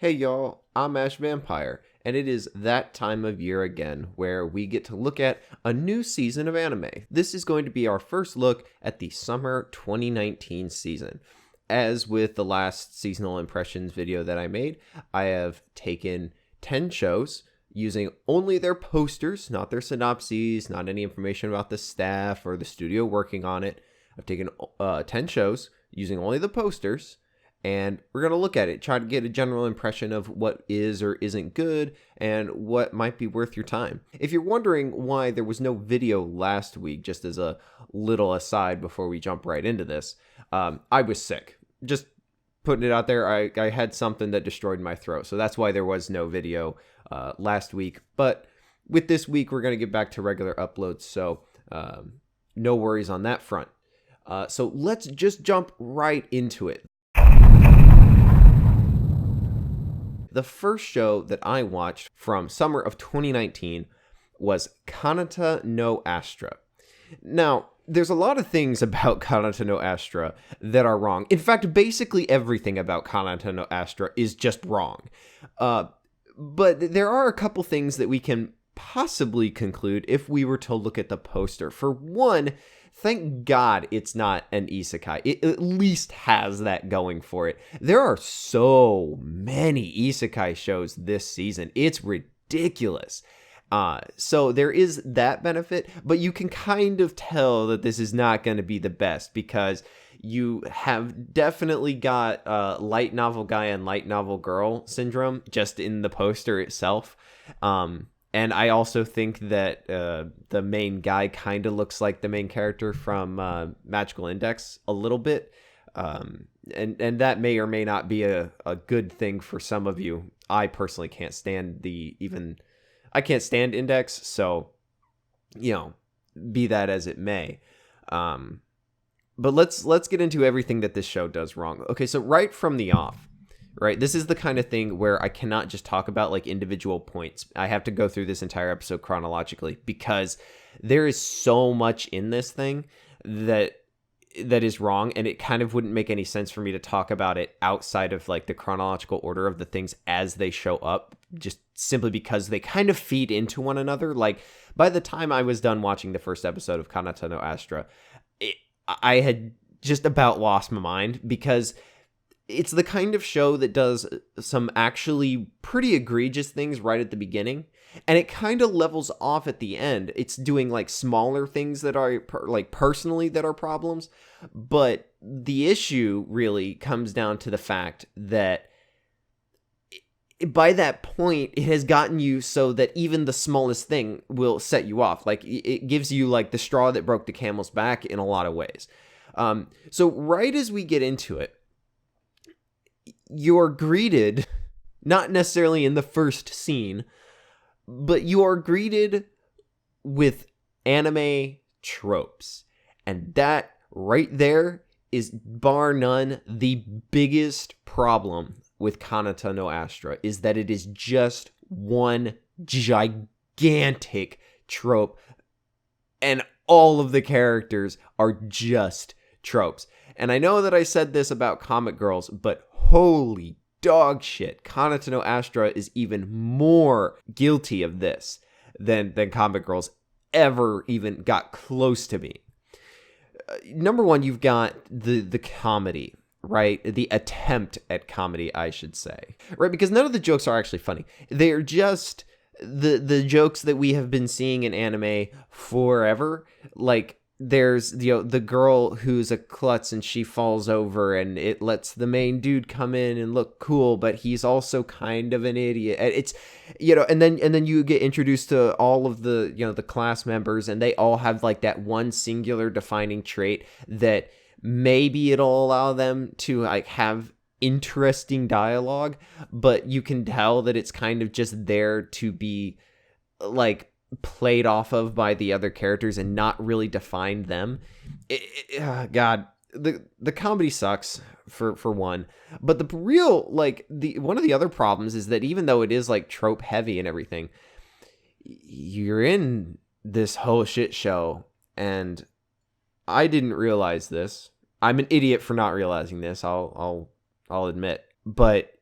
Hey y'all, I'm Ash Vampire, and it is that time of year again where we get to look at a new season of anime. This is going to be our first look at the summer 2019 season. As with the last seasonal impressions video that I made, I have taken 10 shows using only their posters, not their synopses, not any information about the staff or the studio working on it. I've taken 10 shows using only the posters, and we're going to look at it, try to get a general impression of what is or isn't good and what might be worth your time. If you're wondering why there was no video last week, just as a little aside before we jump right into this, I was sick. Just putting it out there, I had something that destroyed my throat. So that's why there was no video last week. But with this week, we're going to get back to regular uploads. So no worries on that front. So let's just jump right into it. The first show that I watched from summer of 2019 was Kanata no Astra. Now, there's a lot of things about Kanata no Astra that are wrong. In fact, basically everything about Kanata no Astra is just wrong. But there are a couple things that we can possibly conclude if we were to look at the poster. For one, thank God it's not an isekai. It at least has that going for it. There are so many isekai shows this season. It's ridiculous. So there is that benefit, but you can kind of tell that this is not going to be the best because you have definitely got light novel guy and light novel girl syndrome just in the poster itself. And I also think that the main guy kind of looks like the main character from Magical Index a little bit. And that may or may not be a good thing for some of you. I personally can't stand I can't stand Index, so, be that as it may. But let's get into everything that this show does wrong. Okay, so right from the off, right? This is the kind of thing where I cannot just talk about like individual points. I have to go through this entire episode chronologically because there is so much in this thing that is wrong, and it kind of wouldn't make any sense for me to talk about it outside of like the chronological order of the things as they show up, just simply because they kind of feed into one another. Like by the time I was done watching the first episode of Kanata no Astra, I had just about lost my mind because it's the kind of show that does some actually pretty egregious things right at the beginning, and it kind of levels off at the end. It's doing like smaller things that are like personally that are problems, but the issue really comes down to the fact that by that point, it has gotten you so that even the smallest thing will set you off. Like it gives you like the straw that broke the camel's back in a lot of ways. So right as we get into it, you're greeted, not necessarily in the first scene, but you are greeted with anime tropes. And that right there is bar none the biggest problem with Kanata no Astra, is that it is just one gigantic trope, and all of the characters are just tropes. And I know that I said this about Comic Girls, but holy dog shit, Kanata no Astra is even more guilty of this than Comic Girls ever even got close to being. Number one, you've got the comedy, right? The attempt at comedy, I should say, right? Because none of the jokes are actually funny. They're just the jokes that we have been seeing in anime forever. Like there's the girl who's a klutz and she falls over and it lets the main dude come in and look cool, but he's also kind of an idiot. It's and then you get introduced to all of the the class members, and they all have like that one singular defining trait that maybe it'll allow them to like have interesting dialogue, but you can tell that it's kind of just there to be like played off of by the other characters and not really define them. God, the comedy sucks for one, but the real one of the other problems is that even though it is like trope heavy and everything, you're in this whole shit show, and I didn't realize this. I'm an idiot for not realizing this. I'll admit, but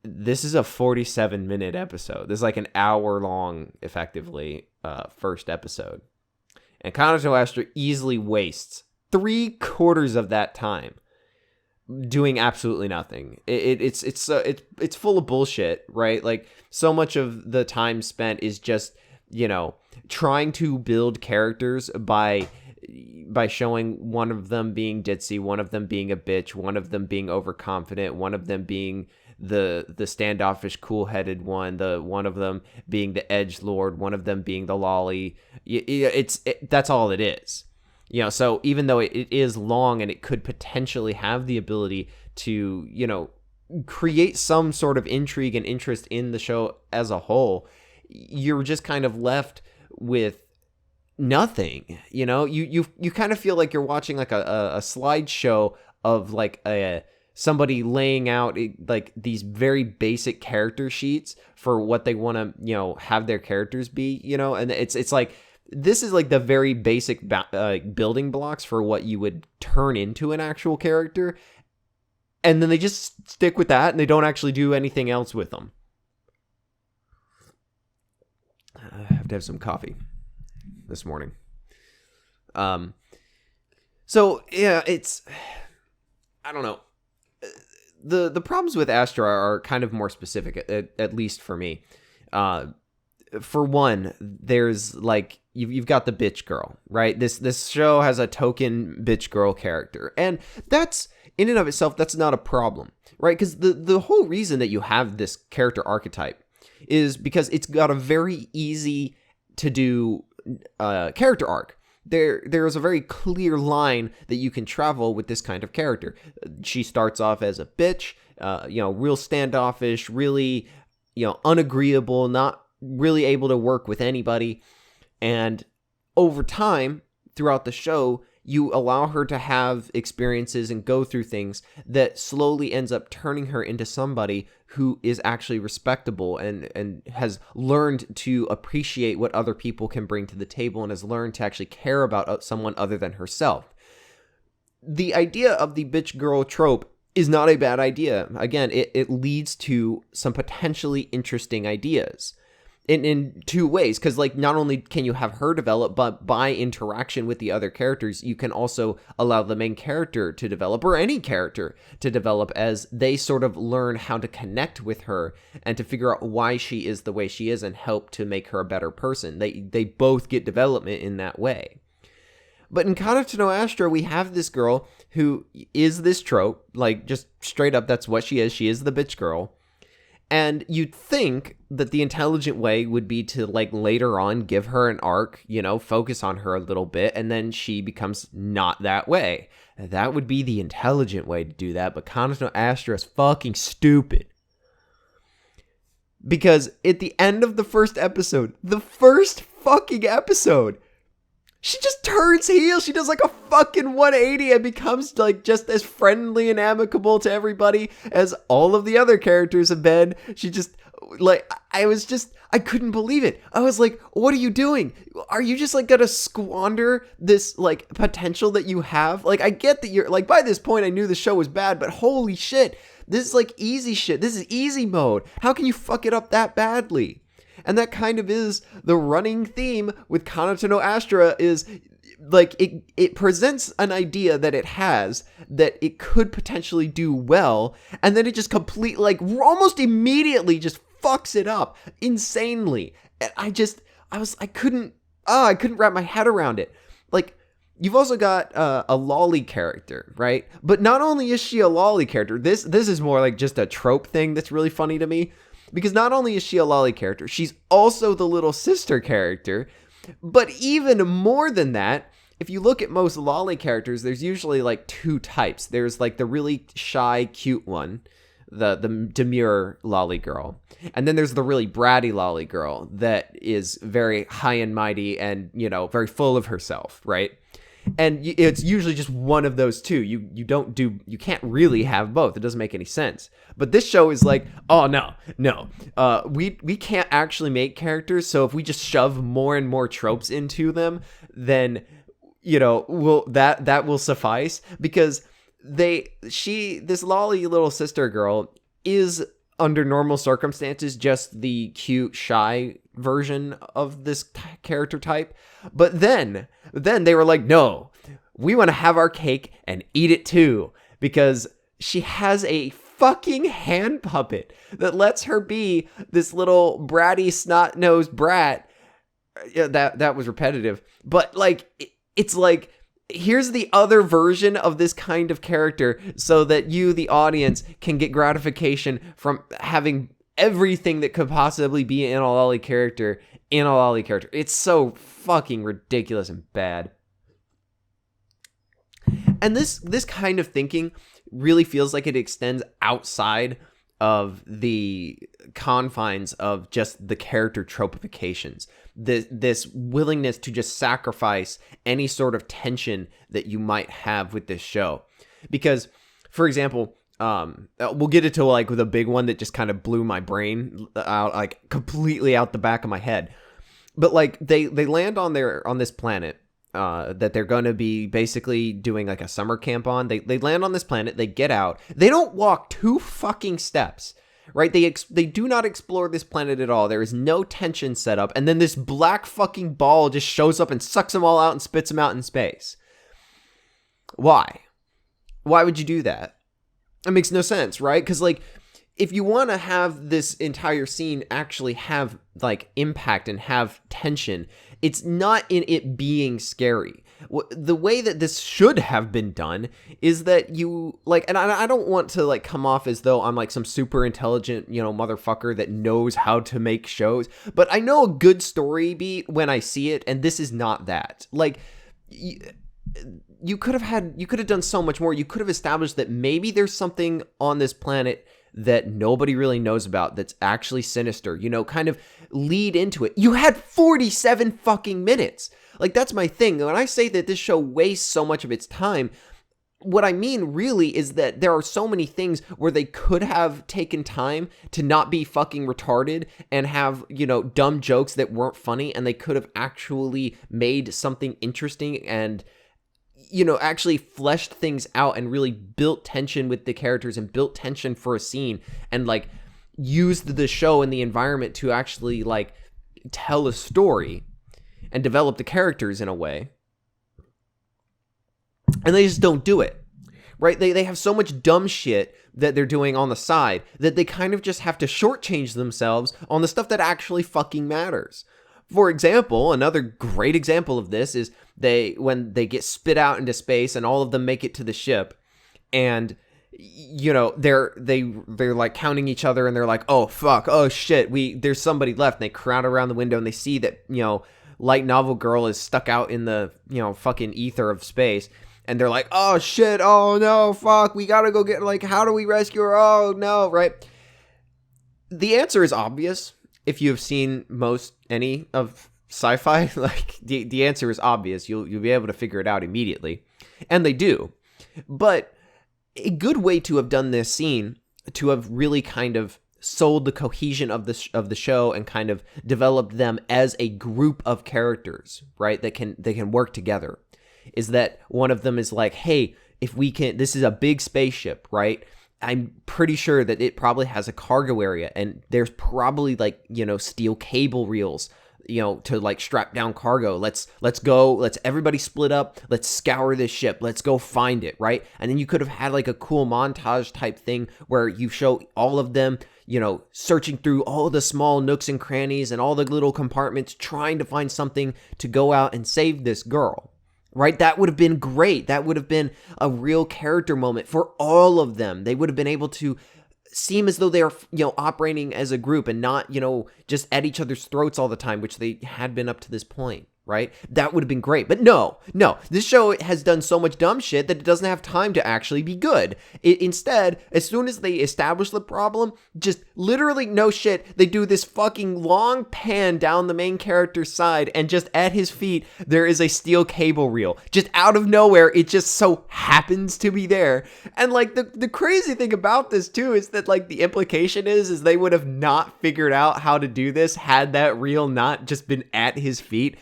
this is a 47-minute episode. This is like an hour long, effectively, first episode. And Kanata no Astra easily wastes 3/4 of that time doing absolutely nothing. It's full of bullshit, right? Like, so much of the time spent is just, trying to build characters by showing one of them being ditzy, one of them being a bitch, one of them being overconfident, one of them being the standoffish, cool-headed one, one of them being the edgelord, one of them being the lolly. That's all it is. So even though it is long and it could potentially have the ability to, create some sort of intrigue and interest in the show as a whole, you're just kind of left with nothing. You kind of feel like you're watching like a slideshow of like somebody laying out like these very basic character sheets for what they want to have their characters be, and it's like, this is like the very basic building blocks for what you would turn into an actual character. And then they just stick with that and they don't actually do anything else with them. I have to have some coffee this morning. So yeah, I don't know. The problems with Astra are kind of more specific, at least for me. For one, there's like, you've got the bitch girl, right? This show has a token bitch girl character, and that's, in and of itself, that's not a problem, right? Because the whole reason that you have this character archetype is because it's got a very easy to do character arc. There is a very clear line that you can travel with this kind of character. She starts off as a bitch, real standoffish, really, unagreeable, not really able to work with anybody. And over time, throughout the show, you allow her to have experiences and go through things that slowly ends up turning her into somebody who is actually respectable and has learned to appreciate what other people can bring to the table and has learned to actually care about someone other than herself. The idea of the bitch girl trope is not a bad idea. Again, it leads to some potentially interesting ideas. In two ways, because like, not only can you have her develop, but by interaction with the other characters, you can also allow the main character to develop, or any character to develop, as they sort of learn how to connect with her and to figure out why she is the way she is and help to make her a better person. They both get development in that way. But in Kanata no Astra, we have this girl who is this trope, like, just straight up, that's what she is. She is the bitch girl. And you'd think that the intelligent way would be to, like, later on give her an arc, focus on her a little bit, and then she becomes not that way. That would be the intelligent way to do that, but Kanata no Astra is fucking stupid. Because at the end of the first fucking episode, she just turns heel. She does like a fucking 180 and becomes like just as friendly and amicable to everybody as all of the other characters have been. She just, like, I couldn't believe it. I was like, what are you doing? Are you just like gonna squander this like potential that you have? Like, I get that you're like, by this point I knew the show was bad, but holy shit, this is like easy shit. This is easy mode. How can you fuck it up that badly? And that kind of is the running theme with Kanata no Astra, is like it presents an idea that it has that it could potentially do well, and then it just completely, like, almost immediately just fucks it up insanely. And I couldn't wrap my head around it. Like, you've also got a lolly character, right? But not only is she a lolly character, this is more like just a trope thing that's really funny to me. Because not only is she a lolly character, she's also the little sister character. But even more than that, if you look at most lolly characters, there's usually like two types. There's like the really shy, cute one, the demure lolly girl. And then there's the really bratty lolly girl that is very high and mighty and, very full of herself, right? And it's usually just one of those two. You can't really have both. It doesn't make any sense. But this show is like, oh no. We can't actually make characters. So if we just shove more and more tropes into them, then that will suffice. Because this lolly little sister girl is under normal circumstances, just the cute, shy version of this character type. But then they were like, no, we want to have our cake and eat it too, because she has a fucking hand puppet that lets her be this little bratty, snot-nosed brat. Yeah, that was repetitive. But, like, it's like, here's the other version of this kind of character so that you, the audience, can get gratification from having everything that could possibly be an Olali character in a Olali character. It's so fucking ridiculous and bad. And this kind of thinking really feels like it extends outside of the confines of just the character tropifications. This willingness to just sacrifice any sort of tension that you might have with this show. Because, for example, we'll get into like with a big one that just kind of blew my brain out, like completely out the back of my head. But like they land on this planet that they're going to be basically doing like a summer camp on. They land on this planet, they get out. They don't walk 2 fucking steps, right? They do not explore this planet at all. There is no tension set up. And then this black fucking ball just shows up and sucks them all out and spits them out in space. Why? Why would you do that? It makes no sense, right? Because like, if you want to have this entire scene actually have like impact and have tension, it's not in it being scary. The way that this should have been done is that you like, and I don't want to like come off as though I'm like some super intelligent, motherfucker that knows how to make shows, but I know a good story beat when I see it, and this is not that. Like, you could have done so much more. You could have established that maybe there's something on this planet that nobody really knows about that's actually sinister, kind of lead into it. You had 47 fucking minutes. Like, that's my thing. When I say that this show wastes so much of its time, what I mean really is that there are so many things where they could have taken time to not be fucking retarded and have, dumb jokes that weren't funny, and they could have actually made something interesting and actually fleshed things out and really built tension with the characters and built tension for a scene and like used the show and the environment to actually like tell a story and develop the characters in a way. And they just don't do it, right? They have so much dumb shit that they're doing on the side that they kind of just have to shortchange themselves on the stuff that actually fucking matters. For example, another great example of this is when they get spit out into space and all of them make it to the ship, and they're like counting each other and they're like, oh fuck, oh shit, there's somebody left, and they crowd around the window and they see that light novel girl is stuck out in the fucking ether of space, and they're like, oh shit, oh no, fuck, we gotta go get, like, how do we rescue her? Oh no, right? The answer is obvious. If you have seen any of sci-fi, like the answer is obvious. You'll be able to figure it out immediately, and they do. But a good way to have done this scene, to have really kind of sold the cohesion of the show and kind of developed them as a group of characters, right? They can work together. Is that one of them is like, hey, if we can, this is a big spaceship, right? I'm pretty sure that it probably has a cargo area, and there's probably like, steel cable reels, to like strap down cargo. Let's go. Let's everybody split up. Let's scour this ship. Let's go find it. Right. And then you could have had like a cool montage type thing where you show all of them, searching through all the small nooks and crannies and all the little compartments, trying to find something to go out and save this girl. Right? That would have been great. That would have been a real character moment for all of them. They would have been able to seem as though they are, operating as a group and not, just at each other's throats all the time, which they had been up to this point. Right? That would have been great. But no, this show has done so much dumb shit that it doesn't have time to actually be good. Instead, as soon as they establish the problem, just literally no shit, they do this fucking long pan down the main character's side, and just at his feet, there is a steel cable reel. Just out of nowhere, it just so happens to be there. And like the crazy thing about this too is that like the implication is they would have not figured out how to do this had that reel not just been at his feet.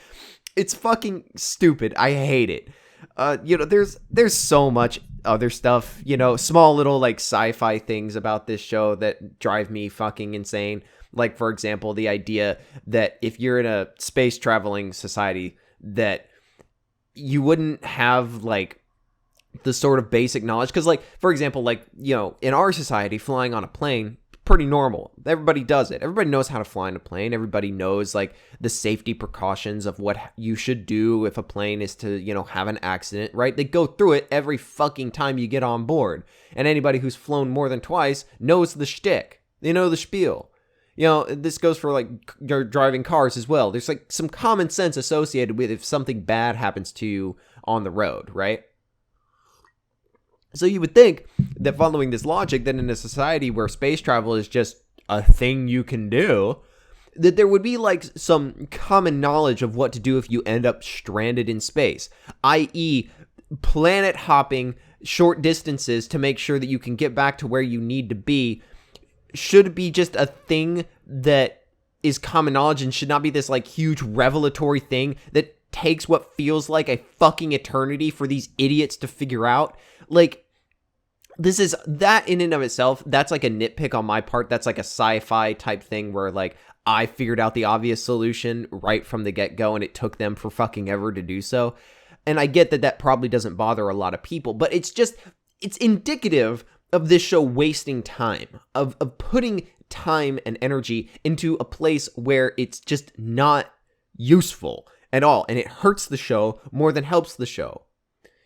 It's fucking stupid. I hate it. There's so much other stuff, small little like sci-fi things about this show that drive me fucking insane. Like, for example, the idea that if you're in a space traveling society, that you wouldn't have like the sort of basic knowledge. Because, like, for example, like, in our society, flying on a plane, pretty normal. Everybody does it. Everybody knows how to fly in a plane. Everybody knows like the safety precautions of what you should do if a plane is to, have an accident, right? They go through it every fucking time you get on board. And anybody who's flown more than twice knows the shtick. They know the spiel. This goes for like driving cars as well. There's like some common sense associated with if something bad happens to you on the road, right? So you would think that following this logic, that in a society where space travel is just a thing you can do, that there would be like some common knowledge of what to do if you end up stranded in space, i.e. planet hopping short distances to make sure that you can get back to where you need to be should be just a thing that is common knowledge and should not be this like huge revelatory thing that takes what feels like a fucking eternity for these idiots to figure out. Like, this is that in and of itself, that's like a nitpick on my part. That's like a sci-fi type thing where like I figured out the obvious solution right from the get-go and it took them for fucking ever to do so. And I get that probably doesn't bother a lot of people, but it's indicative of this show wasting time, of putting time and energy into a place where it's just not useful at all. And it hurts the show more than helps the show.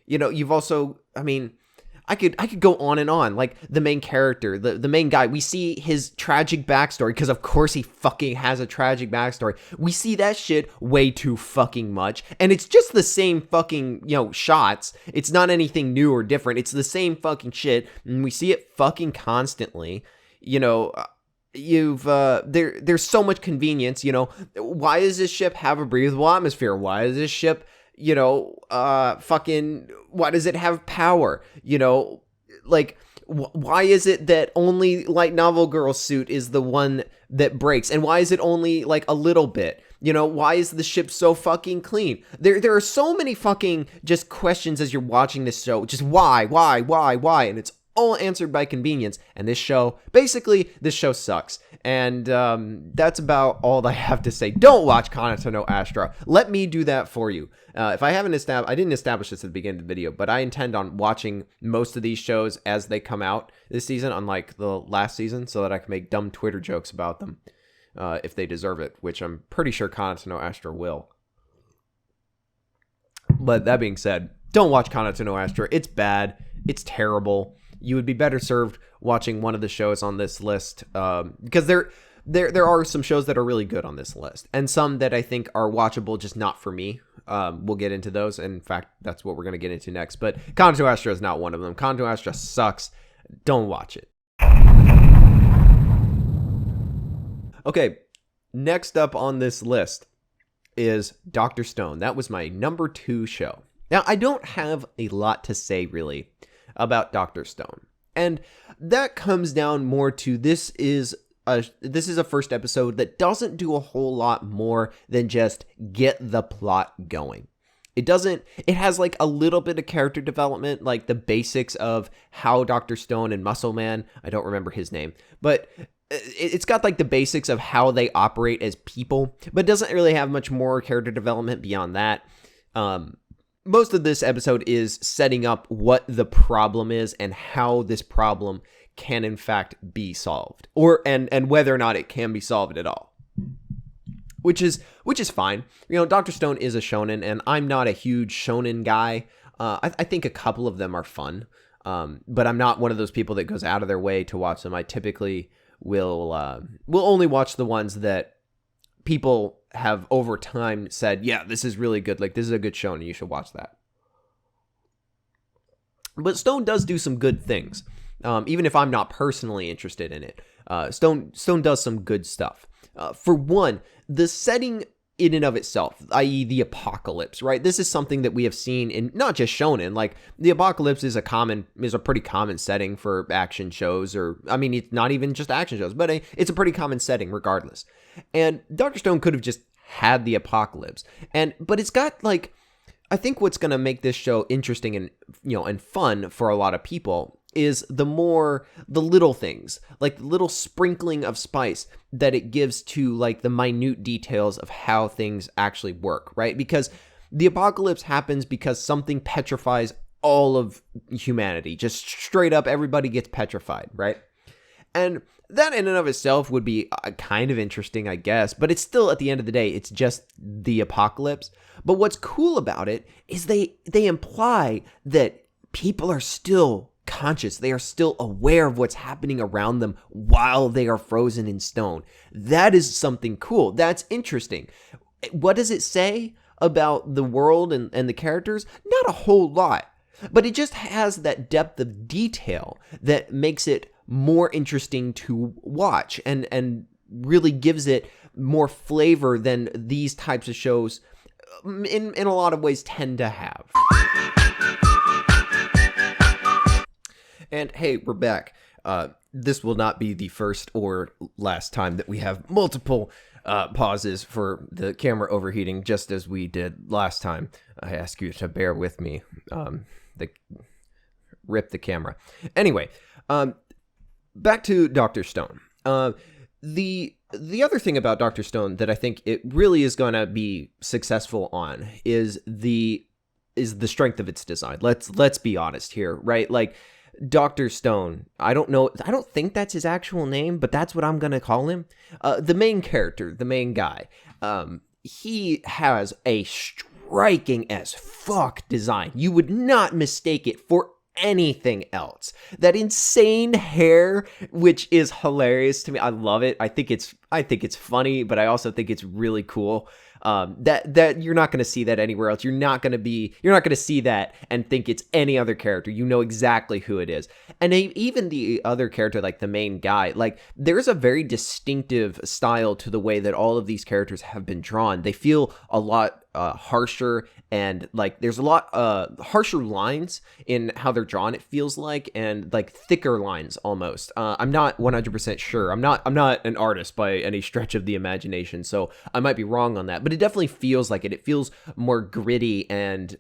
You've also, I could go on and on. Like, the main character, the main guy, we see his tragic backstory, because of course he fucking has a tragic backstory. We see that shit way too fucking much, and it's just the same fucking, shots. It's not anything new or different. It's the same fucking shit, and we see it fucking constantly. There's so much convenience. Why does this ship have a breathable atmosphere? Why does this ship why does it have power? Why is it that only light novel girl suit is the one that breaks? And why is it only like a little bit? Why is the ship so fucking clean? There are so many fucking just questions as you're watching this show. Just why? And it's all answered by convenience. And this show sucks. And that's about all I have to say. Don't watch Kanata no Astra. Let me do that for you. If I didn't establish this at the beginning of the video, but I intend on watching most of these shows as they come out this season, unlike the last season, so that I can make dumb Twitter jokes about them if they deserve it, which I'm pretty sure Kanata no Astra will. But that being said, don't watch Kanata no Astra. It's bad. It's terrible. You would be better served watching one of the shows on this list, because there are some shows that are really good on this list, and some that I think are watchable, just not for me. We'll get into those. In fact, that's what we're going to get into next. But Kanata no Astra is not one of them. Kanata no Astra sucks. Don't watch it. Okay, next up on this list is Dr. Stone. That was my number 2 show. Now, I don't have a lot to say, really, about Dr. Stone. And that comes down more to this is a first episode that doesn't do a whole lot more than just get the plot going. It has like a little bit of character development, like the basics of how Dr. Stone and Muscle Man, I don't remember his name, but it's got like the basics of how they operate as people, but doesn't really have much more character development beyond that. Most of this episode is setting up what the problem is and how this problem can in fact be solved, and whether or not it can be solved at all, which is fine. Dr. Stone is a shonen, and I'm not a huge shonen guy. I think a couple of them are fun, but I'm not one of those people that goes out of their way to watch them. I typically will only watch the ones that people have over time said, yeah, this is really good. Like, this is a good show and you should watch that. But Stone does do some good things. Even if I'm not personally interested in it. Stone does some good stuff. For one, the setting in and of itself, i.e. the apocalypse, right? This is something that we have seen in not just shonen. Like, the apocalypse is a pretty common setting for action shows, it's not even just action shows, but it's a pretty common setting regardless. And Dr. Stone could have just had the apocalypse. But it's got like I think what's going to make this show interesting and, and fun for a lot of people is the little things, like the little sprinkling of spice that it gives to like the minute details of how things actually work, right? Because the apocalypse happens because something petrifies all of humanity. Just straight up, everybody gets petrified, right? And that in and of itself would be kind of interesting, I guess, but it's still, at the end of the day, it's just the apocalypse. But what's cool about it is they imply that people are still conscious. They are still aware of what's happening around them while they are frozen in stone. That is something cool. That's interesting. What does it say about the world and the characters? Not a whole lot, but it just has that depth of detail that makes it more interesting to watch and really gives it more flavor than these types of shows in a lot of ways tend to have. And hey, we're back. This will not be the first or last time that we have multiple pauses for the camera overheating, just as we did last time. I ask you to bear with me. Rip the camera. Anyway, back to Dr. Stone. The other thing about Dr. Stone that I think it really is going to be successful on is the strength of its design. Let's be honest here, right? Like, Dr. Stone, I don't think that's his actual name, but that's what I'm going to call him. The main character, the main guy, he has a striking as fuck design. You would not mistake it for anything else. That insane hair, which is hilarious to me. I love it. I think it's funny, but I also think it's really cool. That you're not going to see that anywhere else. You're not going to see that and think it's any other character. You know exactly who it is. And even the other character, like the main guy, like there's a very distinctive style to the way that all of these characters have been drawn. They feel a lot harsher, and like there's a lot harsher lines in how they're drawn, it feels like, and like thicker lines almost. I'm not 100% sure. I'm not an artist by any stretch of the imagination, so I might be wrong on that, but it definitely feels like it. It feels more gritty and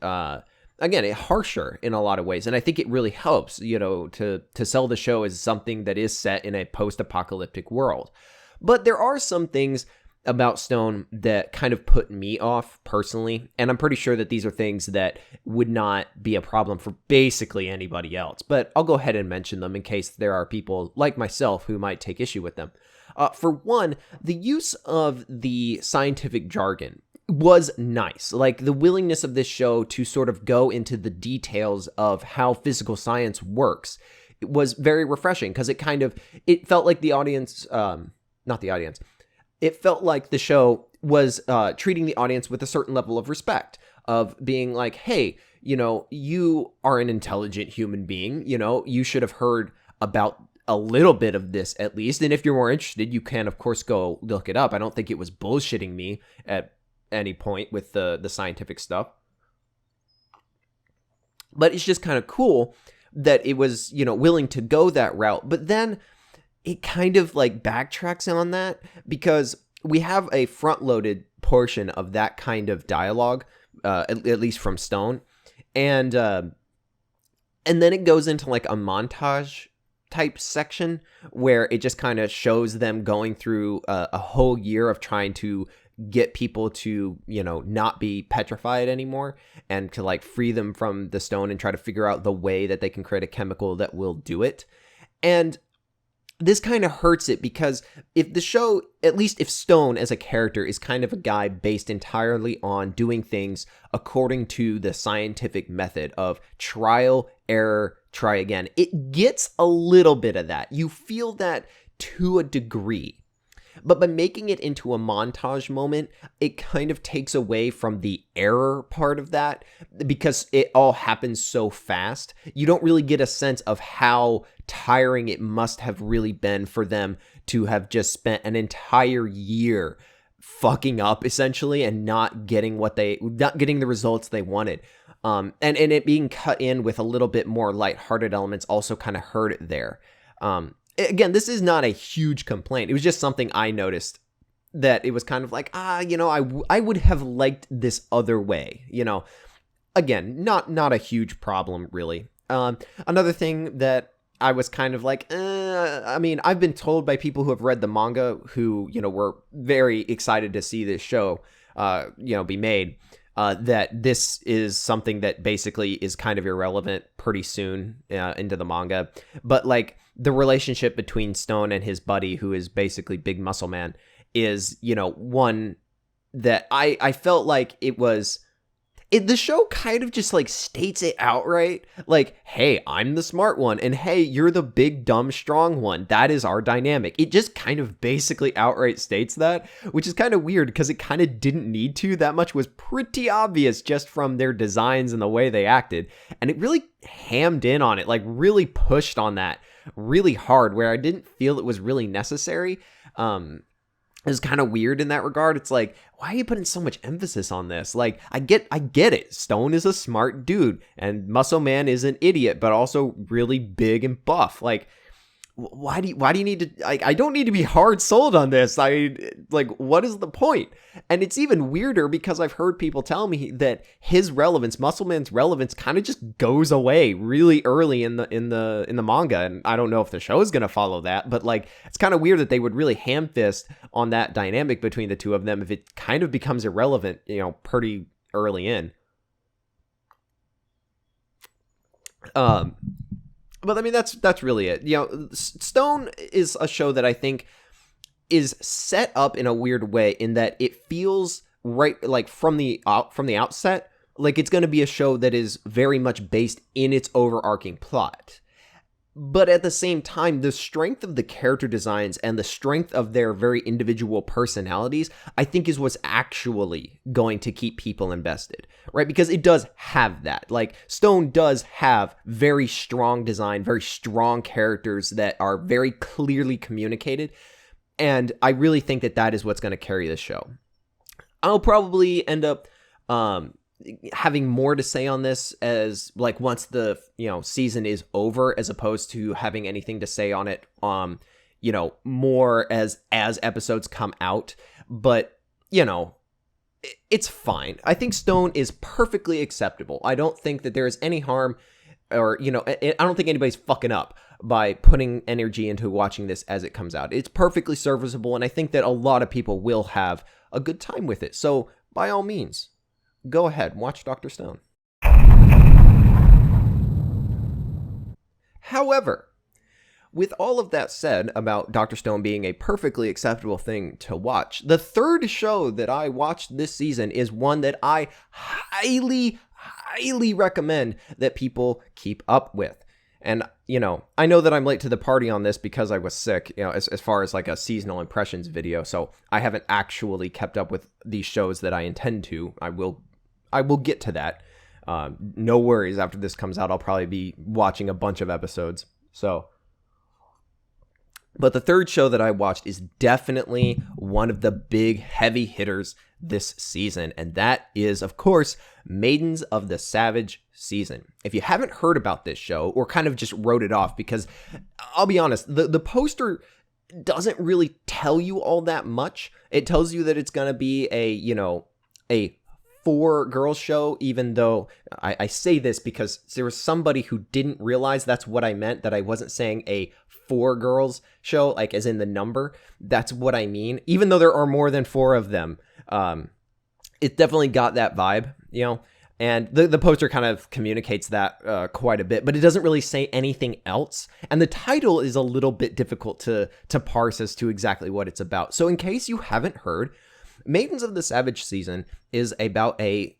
again, harsher in a lot of ways, and I think it really helps, to sell the show as something that is set in a post-apocalyptic world. But there are some things about Stone that kind of put me off personally, and I'm pretty sure that these are things that would not be a problem for basically anybody else, but I'll go ahead and mention them in case there are people like myself who might take issue with them. For one, the use of the scientific jargon was nice. Like, the willingness of this show to sort of go into the details of how physical science works was very refreshing, because it felt like the audience, it felt like the show was treating the audience with a certain level of respect, of being like, hey, you are an intelligent human being, you should have heard about a little bit of this at least. And if you're more interested, you can, of course, go look it up. I don't think it was bullshitting me at any point with the scientific stuff. But it's just kind of cool that it was, willing to go that route. But then it kind of like backtracks on that, because we have a front-loaded portion of that kind of dialogue, at least from Stone, and then it goes into like a montage type section where it just kind of shows them going through a whole year of trying to get people to, not be petrified anymore, and to like free them from the stone and try to figure out the way that they can create a chemical that will do it. And this kind of hurts it, because if the show, at least if Stone as a character is kind of a guy based entirely on doing things according to the scientific method of trial, error, try again, it gets a little bit of that. You feel that to a degree. But by making it into a montage moment, it kind of takes away from the error part of that, because it all happens so fast. You don't really get a sense of how tiring it must have really been for them to have just spent an entire year fucking up, essentially, and not getting the results they wanted. And it being cut in with a little bit more lighthearted elements also kind of hurt it there. Again, this is not a huge complaint. It was just something I noticed, that it was kind of like, I would have liked this other way, again, not a huge problem, really. Another thing that I was kind of like, I mean, I've been told by people who have read the manga who, were very excited to see this show, be made, that this is something that basically is kind of irrelevant pretty soon into the manga. But like the relationship between Stone and his buddy, who is basically Big Muscle Man, is, one that I felt like the show kind of just like states it outright, like, hey, I'm the smart one, and hey, you're the big, dumb, strong one. That is our dynamic. It just kind of basically outright states that, which is kind of weird because it kind of didn't need to. That much was pretty obvious just from their designs and the way they acted, and it really hammed in on it, like really pushed on that really hard, where I didn't feel it was really necessary. Is kind of weird in that regard. It's like, why are you putting so much emphasis on this? Like, I get it. Stone is a smart dude, and Muscle Man is an idiot, but also really big and buff. Like, why do you need to? I don't need to be hard sold on this. What is the point? And it's even weirder because I've heard people tell me that his relevance, Muscle Man's relevance, kind of just goes away really early in the manga. And I don't know if the show is gonna follow that, but like, it's kind of weird that they would really ham fist on that dynamic between the two of them if it kind of becomes irrelevant, pretty early in. But I mean, that's really it. Stone is a show that I think is set up in a weird way in that it feels right, like from the outset, like it's going to be a show that is very much based in its overarching plot. But at the same time, the strength of the character designs and the strength of their very individual personalities, I think, is what's actually going to keep people invested, right? Because it does have that. Like, Stone does have very strong design, very strong characters that are very clearly communicated. And I really think that is what's going to carry the show. I'll probably end up having more to say on this as like once the season is over, as opposed to having anything to say on it more as episodes come out. But it's fine. I think Stone is perfectly acceptable. I don't think that there is any harm, or I don't think anybody's fucking up by putting energy into watching this as it comes out. It's perfectly serviceable, and I think that a lot of people will have a good time with it. So by all means, go ahead, watch Dr. Stone. However, with all of that said about Dr. Stone being a perfectly acceptable thing to watch, the third show that I watched this season is one that I highly recommend that people keep up with. And, I know that I'm late to the party on this because I was sick, as far as like a seasonal impressions video. So I haven't actually kept up with these shows that I intend to. I will get to that. No worries. After this comes out, I'll probably be watching a bunch of episodes. But the third show that I watched is definitely one of the big heavy hitters this season. And that is, of course, Maidens of the Savage Season. If you haven't heard about this show, or kind of just wrote it off, because I'll be honest, the poster doesn't really tell you all that much. It tells you that it's going to be a 4-girl show, even though I say this because there was somebody who didn't realize that's what I meant, that I wasn't saying a 4 girls show, like as in the number. That's what I mean. Even though there are more than 4 of them, it definitely got that vibe, and the poster kind of communicates that quite a bit, but it doesn't really say anything else. And the title is a little bit difficult to parse as to exactly what it's about. So in case you haven't heard, Maidens of the Savage Season is about a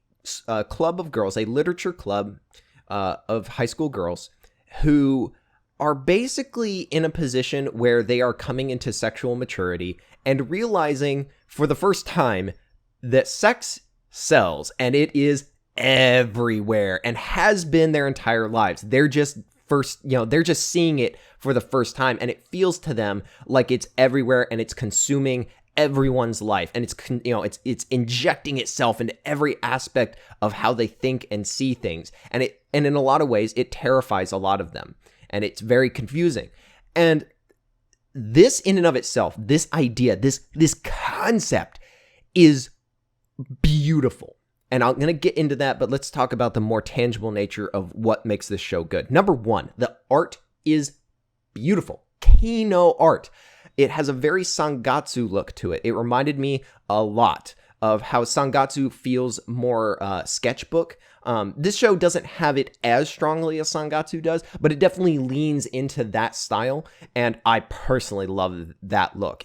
club of girls, a literature club of high school girls who are basically in a position where they are coming into sexual maturity and realizing for the first time that sex sells, and it is everywhere and has been their entire lives. They're just they're just seeing it for the first time, and it feels to them like it's everywhere and it's consuming everyone's life, and it's injecting itself into every aspect of how they think and see things, and in a lot of ways it terrifies a lot of them, and it's very confusing. And this in and of itself, this idea, this concept is beautiful, And I'm going to get into that, but let's talk about the more tangible nature of what makes this show good. Number one, the art is beautiful. Kino art. It has a very Sangatsu look to it. It reminded me a lot of how Sangatsu feels more sketchbook. This show doesn't have it as strongly as Sangatsu does, but it definitely leans into that style, and I personally love that look.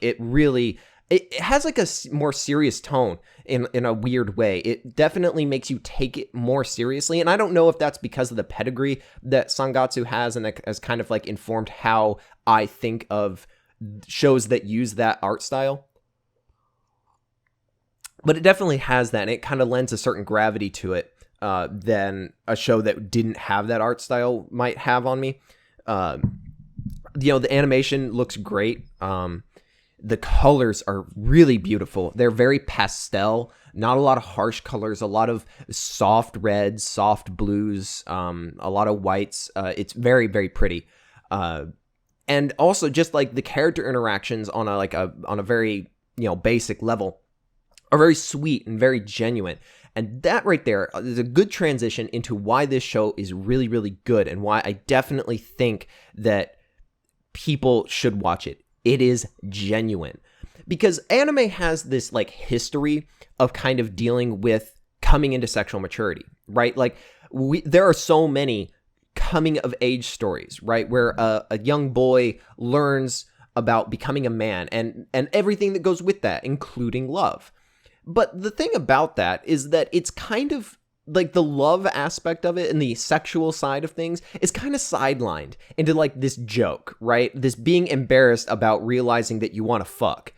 It has like a more serious tone in a weird way. It definitely makes you take it more seriously, and I don't know if that's because of the pedigree that Sangatsu has and that has kind of like informed how I think of shows that use that art style. But it definitely has that, and it kind of lends a certain gravity to it than a show that didn't have that art style might have on me. The animation looks great. The colors are really beautiful. They're very pastel, not a lot of harsh colors, a lot of soft reds, soft blues, a lot of whites. It's very, very pretty. And also just like the character interactions on a very, basic level are very sweet and very genuine. And that right there is a good transition into why this show is really, really good and why I definitely think that people should watch it. It is genuine. Because anime has this like history of kind of dealing with coming into sexual maturity, right? Like there are so many coming of age stories, right? Where a young boy learns about becoming a man and everything that goes with that, including love. But the thing about that is that it's kind of like the love aspect of it and the sexual side of things is kind of sidelined into like this joke, right? This being embarrassed about realizing that you want to fuck,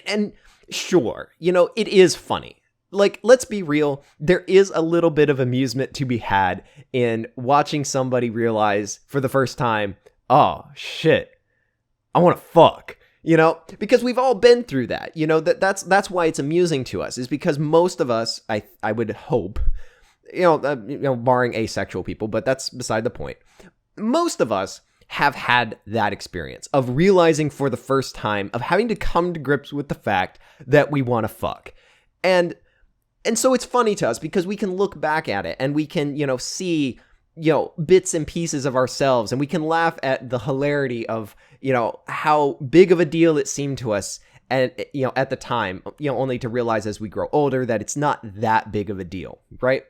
and sure, it is funny. Like, let's be real. There is a little bit of amusement to be had in watching somebody realize for the first time, oh shit, I want to fuck. Because we've all been through that, that's why it's amusing to us, is because most of us, I would hope, barring asexual people, but that's beside the point. Most of us have had that experience of realizing for the first time, of having to come to grips with the fact that we want to fuck. And so it's funny to us because we can look back at it and we can, see, bits and pieces of ourselves, and we can laugh at the hilarity of, how big of a deal it seemed to us and, at the time, only to realize as we grow older that it's not that big of a deal, right?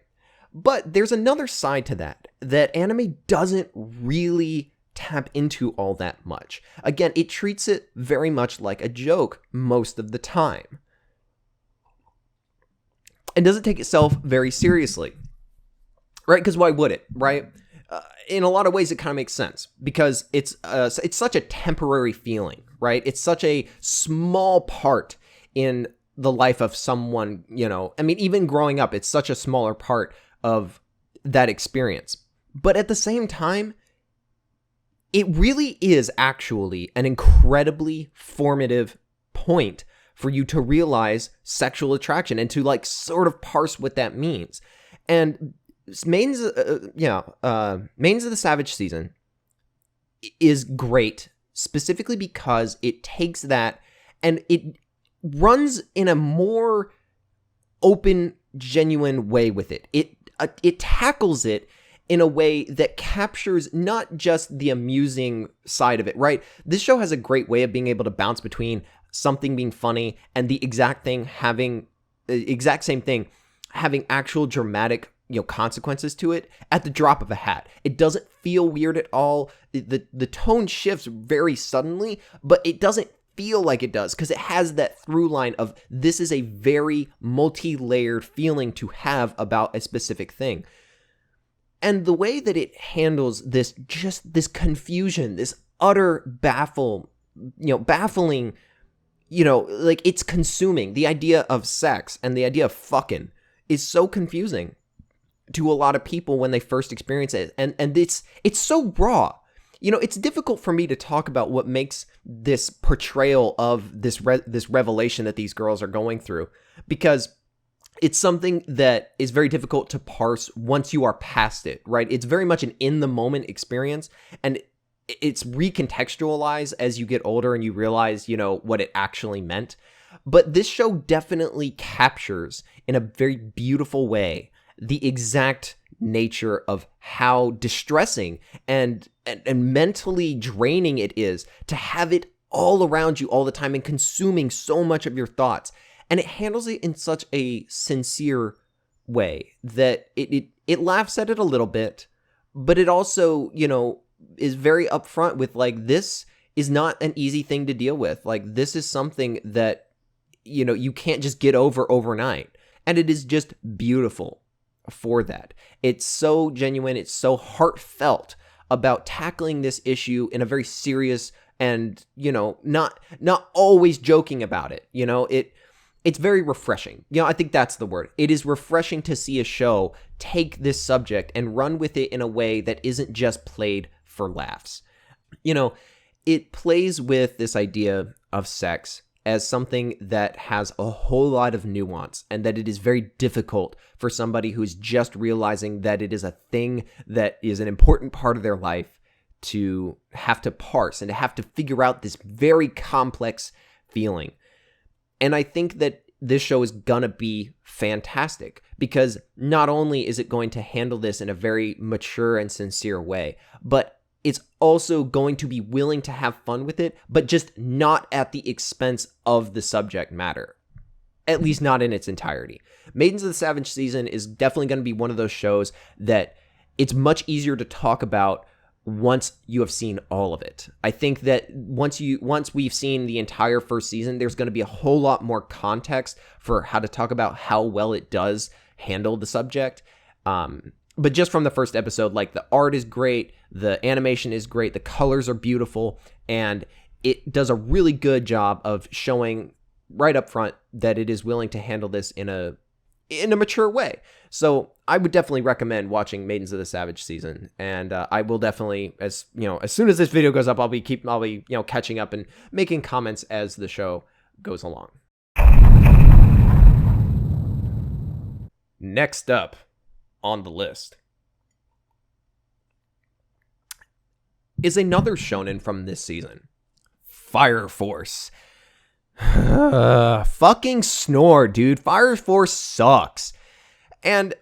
But there's another side to that anime doesn't really tap into all that much. Again, it treats it very much like a joke most of the time. And doesn't take itself very seriously, right? Because why would it, right? In a lot of ways, it kind of makes sense because it's such a temporary feeling, right? It's such a small part in the life of someone, even growing up, it's such a smaller part of that experience. But at the same time, it really is actually an incredibly formative point for you to realize sexual attraction and to like sort of parse what that means. And Maidens of the Savage season is great specifically because it takes that and it runs in a more open, genuine way with it. It tackles it in a way that captures not just the amusing side of it, right? This show has a great way of being able to bounce between something being funny and the exact same thing having actual dramatic consequences to it at the drop of a hat. It doesn't feel weird at all. The tone shifts very suddenly, but it doesn't feel like it does because it has that through line of this is a very multi-layered feeling to have about a specific thing. And the way that it handles this confusion, this utter baffling, like it's consuming. The idea of sex and the idea of fucking is so confusing to a lot of people when they first experience it. And it's so raw. It's difficult for me to talk about what makes this portrayal of this revelation that these girls are going through, because it's something that is very difficult to parse once you are past it, right? It's very much an in the moment experience. And it's recontextualized as you get older and you realize, what it actually meant. But this show definitely captures in a very beautiful way the exact nature of how distressing and mentally draining it is to have it all around you all the time and consuming so much of your thoughts. And it handles it in such a sincere way that it laughs at it a little bit, but it also, is very upfront with like, this is not an easy thing to deal with. Like, this is something that, you can't just get over overnight. And it is just beautiful for that. It's so genuine. It's so heartfelt about tackling this issue in a very serious and, not always joking about it. It's very refreshing. I think that's the word. It is refreshing to see a show take this subject and run with it in a way that isn't just played for laughs. It plays with this idea of sex as something that has a whole lot of nuance, and that it is very difficult for somebody who's just realizing that it is a thing that is an important part of their life to have to parse and to have to figure out this very complex feeling. And I think that this show is gonna be fantastic because not only is it going to handle this in a very mature and sincere way, but it's also going to be willing to have fun with it, but just not at the expense of the subject matter. At least not in its entirety. Maidens of the Savage Season is definitely going to be one of those shows that it's much easier to talk about once you have seen all of it. I think that once we've seen the entire first season, there's going to be a whole lot more context for how to talk about how well it does handle the subject. But just from the first episode, like, the art is great, the animation is great, the colors are beautiful, and it does a really good job of showing right up front that it is willing to handle this in a mature way. So I would definitely recommend watching Maidens of the Savage Season, and I will definitely, as soon as this video goes up, I'll be catching up and making comments as the show goes along. Next up on the list is another shonen from this season, Fire Force. Fucking snore, dude. Fire Force sucks. And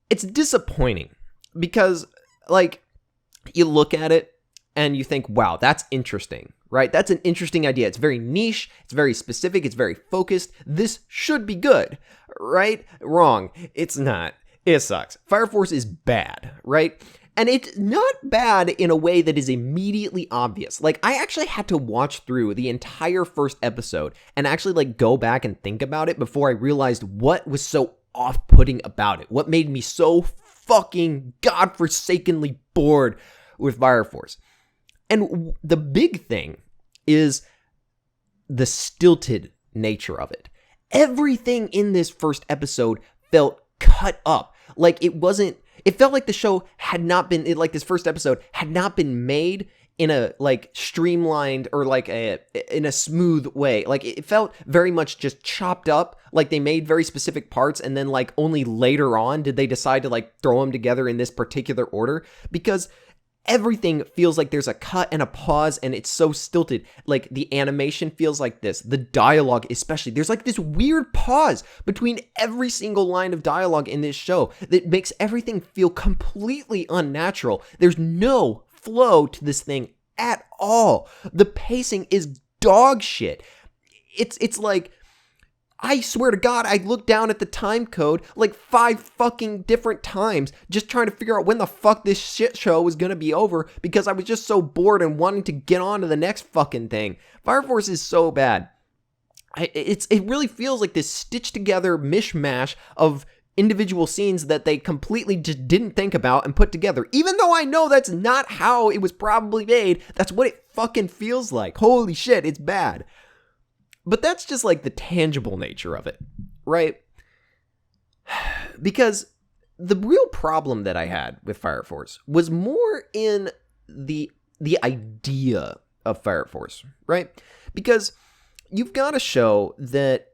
it's disappointing because, like, you look at it and you think, wow, that's interesting, right? That's an interesting idea. It's very niche. It's very specific. It's very focused. This should be good, right? Wrong. It's not. It sucks. Fire Force is bad, right? And it's not bad in a way that is immediately obvious. Like, I actually had to watch through the entire first episode and actually, like, go back and think about it before I realized what was so off-putting about it. What made me so fucking godforsakenly bored with Fire Force. And the big thing is the stilted nature of it. Everything in this first episode felt cut up. Like, it felt like the show had not been, like, this first episode had not been made in a, like, streamlined or, like, in a smooth way. Like, it felt very much just chopped up. Like, they made very specific parts, and then, like, only later on did they decide to, like, throw them together in this particular order, because everything feels like there's a cut and a pause, and it's so stilted. Like, the animation feels like this. The dialogue, especially. There's, like, this weird pause between every single line of dialogue in this show that makes everything feel completely unnatural. There's no flow to this thing at all. The pacing is dog shit. It's like, I swear to God, I looked down at the time code like 5 fucking different times just trying to figure out when the fuck this shit show was gonna be over because I was just so bored and wanting to get on to the next fucking thing. Fire Force is so bad. It really feels like this stitched together mishmash of individual scenes that they completely just didn't think about and put together. Even though I know that's not how it was probably made, that's what it fucking feels like. Holy shit, it's bad. But that's just like the tangible nature of it, right? Because the real problem that I had with Fire Force was more in the idea of Fire Force, right? Because you've got a show that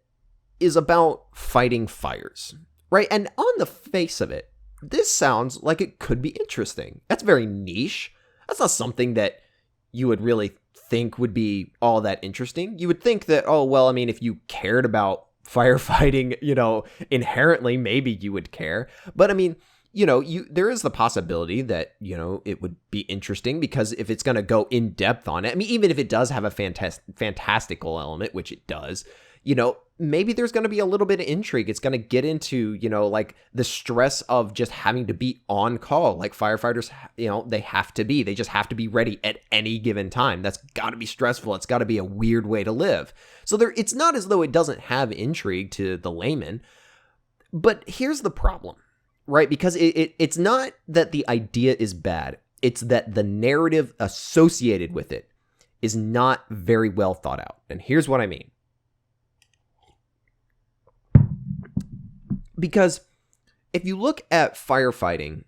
is about fighting fires, right? And on the face of it, this sounds like it could be interesting. That's very niche. That's not something that you would really think would be all that interesting. You would think that, oh, well, I mean, if you cared about firefighting, inherently, maybe you would care. But I mean, there is the possibility that, it would be interesting, because if it's going to go in depth on it, I mean, even if it does have a fantastical element, which it does, maybe there's going to be a little bit of intrigue. It's going to get into, like the stress of just having to be on call. Like firefighters, they just have to be ready at any given time. That's got to be stressful. It's got to be a weird way to live. So it's not as though it doesn't have intrigue to the layman. But here's the problem, right? Because it's not that the idea is bad. It's that the narrative associated with it is not very well thought out. And here's what I mean. Because if you look at firefighting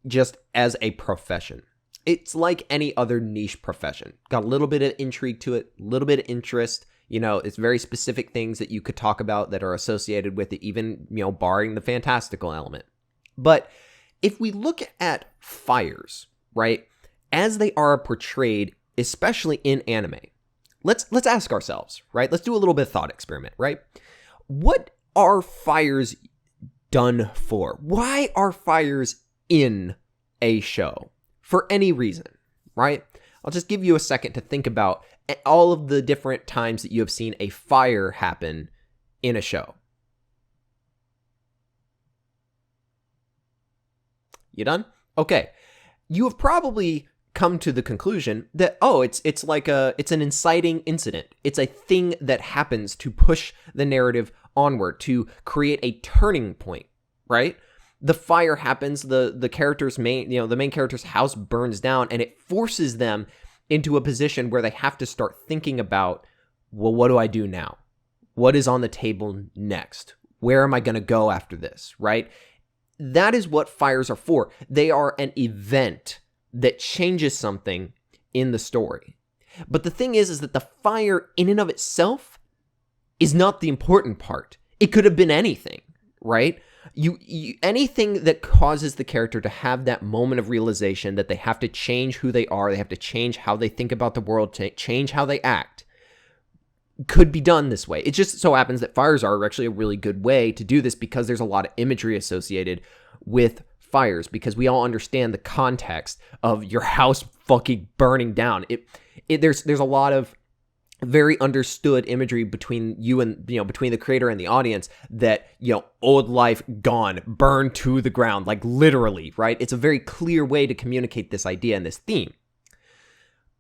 just as a profession, it's like any other niche profession. Got a little bit of intrigue to it, a little bit of interest. It's very specific things that you could talk about that are associated with it, even, barring the fantastical element. But if we look at fires, right, as they are portrayed, especially in anime, let's ask ourselves, right? Let's do a little bit of thought experiment, right? What are fires done for? Why are fires in a show? For any reason, right? I'll just give you a second to think about all of the different times that you have seen a fire happen in a show. You done? Okay. You have probably come to the conclusion that, it's an inciting incident. It's a thing that happens to push the narrative onward, to create a turning point, right? The fire happens, the main character's house burns down, and it forces them into a position where they have to start thinking about, well, what do I do now? What is on the table next? Where am I going to go after this, right? That is what fires are for. They are an event that changes something in the story. But the thing is that the fire in and of itself is not the important part. It could have been anything, right? Anything that causes the character to have that moment of realization that they have to change who they are, they have to change how they think about the world, change how they act, could be done this way. It just so happens that fires are actually a really good way to do this, because there's a lot of imagery associated with fires, because we all understand the context of your house fucking burning down. There's a lot of very understood imagery between you and, between the creator and the audience, that, old life gone, burned to the ground, like literally, right? It's a very clear way to communicate this idea and this theme.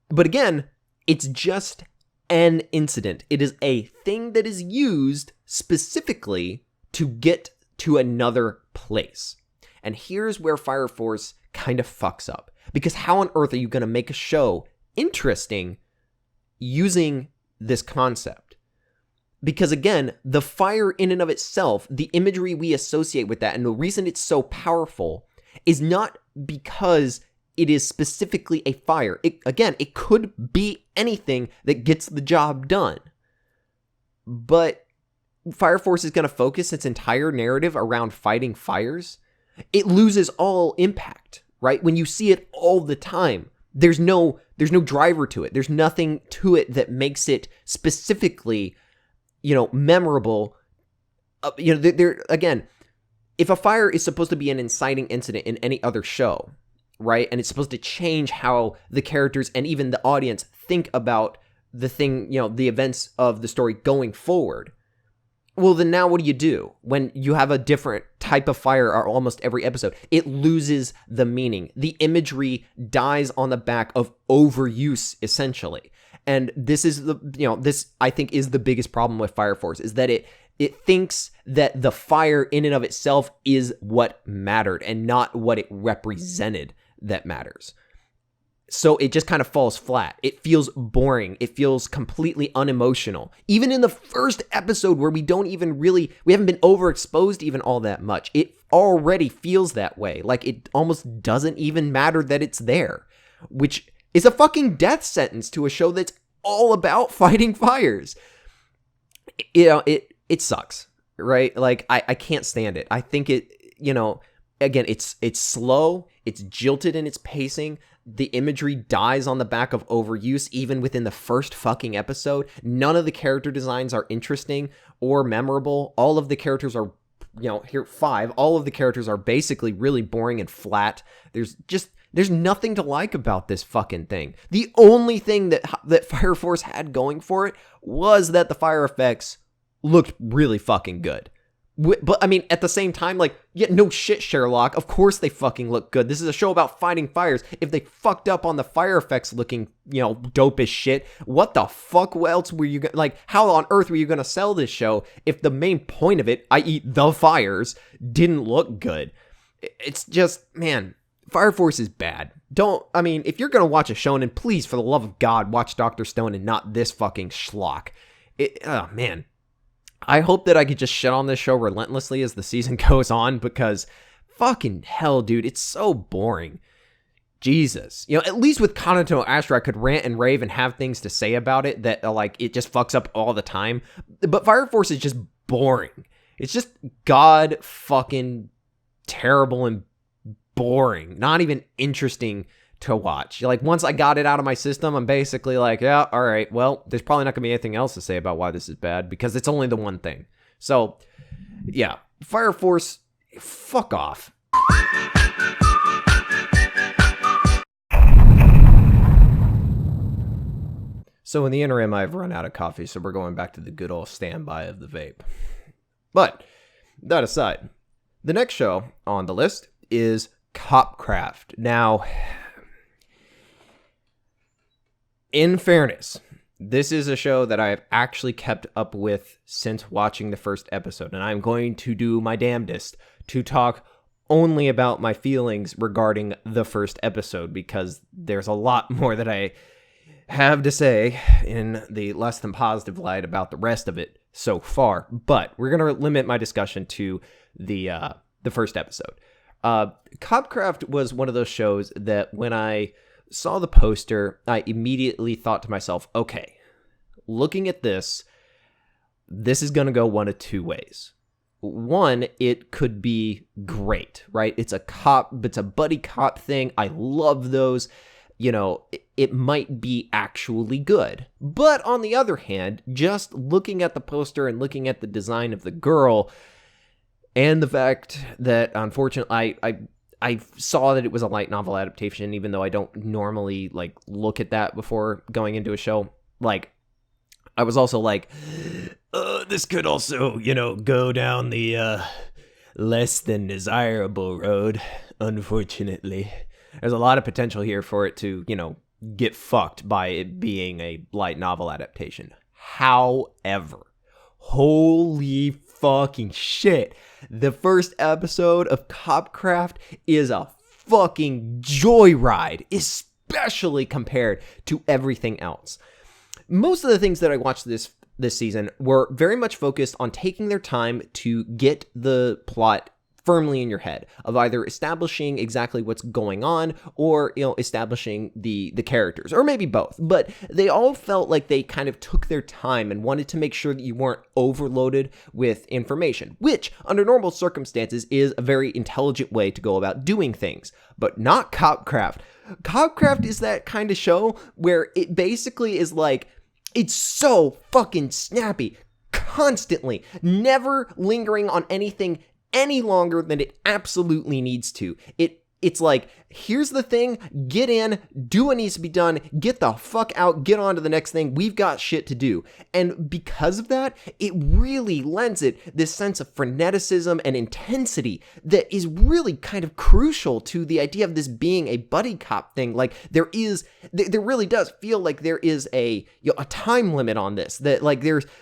But again, it's just an incident. It is a thing that is used specifically to get to another place. And here's where Fire Force kind of fucks up. Because how on earth are you going to make a show interesting using this concept? Because again, the fire in and of itself, the imagery we associate with that, and the reason it's so powerful is not because it is specifically a fire. It could be anything that gets the job done. But Fire Force is going to focus its entire narrative around fighting fires. It loses all impact, right? When you see it all the time, there's no driver to it. There's nothing to it that makes it specifically, memorable. Again, if a fire is supposed to be an inciting incident in any other show, right? And it's supposed to change how the characters and even the audience think about the thing, the events of the story going forward. Well, then now what do you do when you have a different type of fire almost every episode? It loses the meaning. The imagery dies on the back of overuse, essentially. And this is this I think is the biggest problem with Fire Force, is that it thinks that the fire in and of itself is what mattered and not what it represented that matters. So it just kind of falls flat. It feels boring. It feels completely unemotional. Even in the first episode where we haven't been overexposed even all that much, it already feels that way. Like it almost doesn't even matter that it's there, which is a fucking death sentence to a show that's all about fighting fires. It sucks, right? Like I can't stand it. I think it, again, it's slow, it's jilted in its pacing. the imagery dies on the back of overuse even within the first fucking episode. None of the character designs are interesting or memorable. All of the characters are, here 5, all of the characters are basically really boring and flat. There's nothing to like about this fucking thing. The only thing that Fire Force had going for it was that the fire effects looked really fucking good. But, I mean, at the same time, no shit, Sherlock. Of course they fucking look good. This is a show about fighting fires. If they fucked up on the fire effects looking, dope as shit, what the fuck else were you how on earth were you gonna sell this show if the main point of it, i.e. the fires, didn't look good? It's just, man, Fire Force is bad. If you're gonna watch a shonen, please, for the love of God, watch Dr. Stone and not this fucking schlock. Oh, man. I hope that I could just shit on this show relentlessly as the season goes on, because fucking hell, dude, it's so boring. Jesus. At least with Kanata no Astra, I could rant and rave and have things to say about it that, it just fucks up all the time. But Fire Force is just boring. It's just god fucking terrible and boring. Not even interesting to watch. Once I got it out of my system, I'm basically yeah, all right, well, there's probably not gonna be anything else to say about why this is bad, because it's only the one thing. So, yeah, Fire Force, fuck off. So in the interim, I've run out of coffee, so we're going back to the good old standby of the vape. But, that aside, the next show on the list is Copcraft. Now, in fairness, this is a show that I have actually kept up with since watching the first episode, and I'm going to do my damnedest to talk only about my feelings regarding the first episode, because there's a lot more that I have to say in the less than positive light about the rest of it so far. But we're going to limit my discussion to the first episode. Copcraft was one of those shows that when I saw the poster, I immediately thought to myself, okay, looking at this is going to go one of two ways. One, it could be great, right? It's a buddy cop thing. I love those. It might be actually good. But on the other hand, just looking at the poster and looking at the design of the girl, and the fact that, unfortunately, I saw that it was a light novel adaptation, even though I don't normally, look at that before going into a show. I was also this could also, go down the less than desirable road, unfortunately. There's a lot of potential here for it to, get fucked by it being a light novel adaptation. However, holy fucking shit, the first episode of Copcraft is a fucking joyride, especially compared to everything else. Most of the things that I watched this season were very much focused on taking their time to get the plot firmly in your head, of either establishing exactly what's going on or, establishing the characters, or maybe both. But they all felt like they kind of took their time and wanted to make sure that you weren't overloaded with information, which under normal circumstances is a very intelligent way to go about doing things, but not Copcraft. Copcraft is that kind of show where it basically is it's so fucking snappy, constantly, never lingering on anything any longer than it absolutely needs to. It's here's the thing, get in, do what needs to be done, get the fuck out, get on to the next thing, we've got shit to do. And because of that, it really lends it this sense of freneticism and intensity that is really kind of crucial to the idea of this being a buddy cop thing. There really does feel like there is a time limit on this, that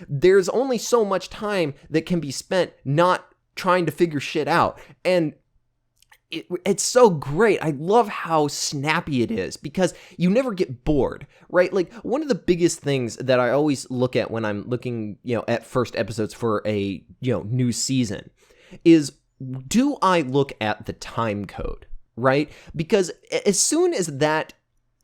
there's only so much time that can be spent not trying to figure shit out. And it's so great. I love how snappy it is, because you never get bored, right? One of the biggest things that I always look at when I'm looking, at first episodes for a, new season is, do I look at the time code, right? Because as soon as that,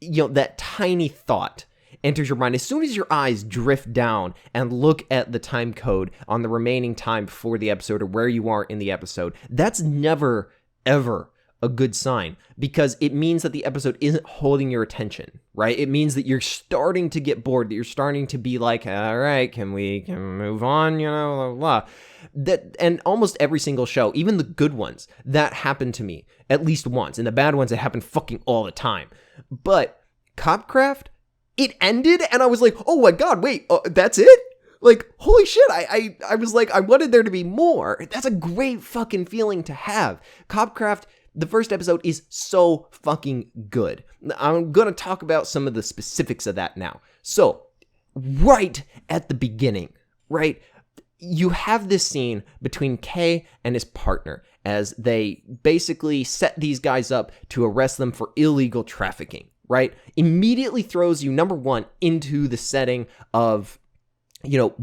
that tiny thought enters your mind, as soon as your eyes drift down and look at the time code on the remaining time before the episode or where you are in the episode, that's never, ever a good sign, because it means that the episode isn't holding your attention, right? It means that you're starting to get bored, that you're starting to be like, all right, can we move on, blah, blah. That, and almost every single show, even the good ones, that happened to me at least once, and the bad ones, it happened fucking all the time. But Copcraft, it ended, and I was like, oh my god, wait, that's it? Like, holy shit, I was like, I wanted there to be more. That's a great fucking feeling to have. Copcraft, the first episode is so fucking good. I'm gonna talk about some of the specifics of that now. So, right at the beginning, right, you have this scene between Kei and his partner as they basically set these guys up to arrest them for illegal trafficking, right? Immediately throws you, number one, into the setting of,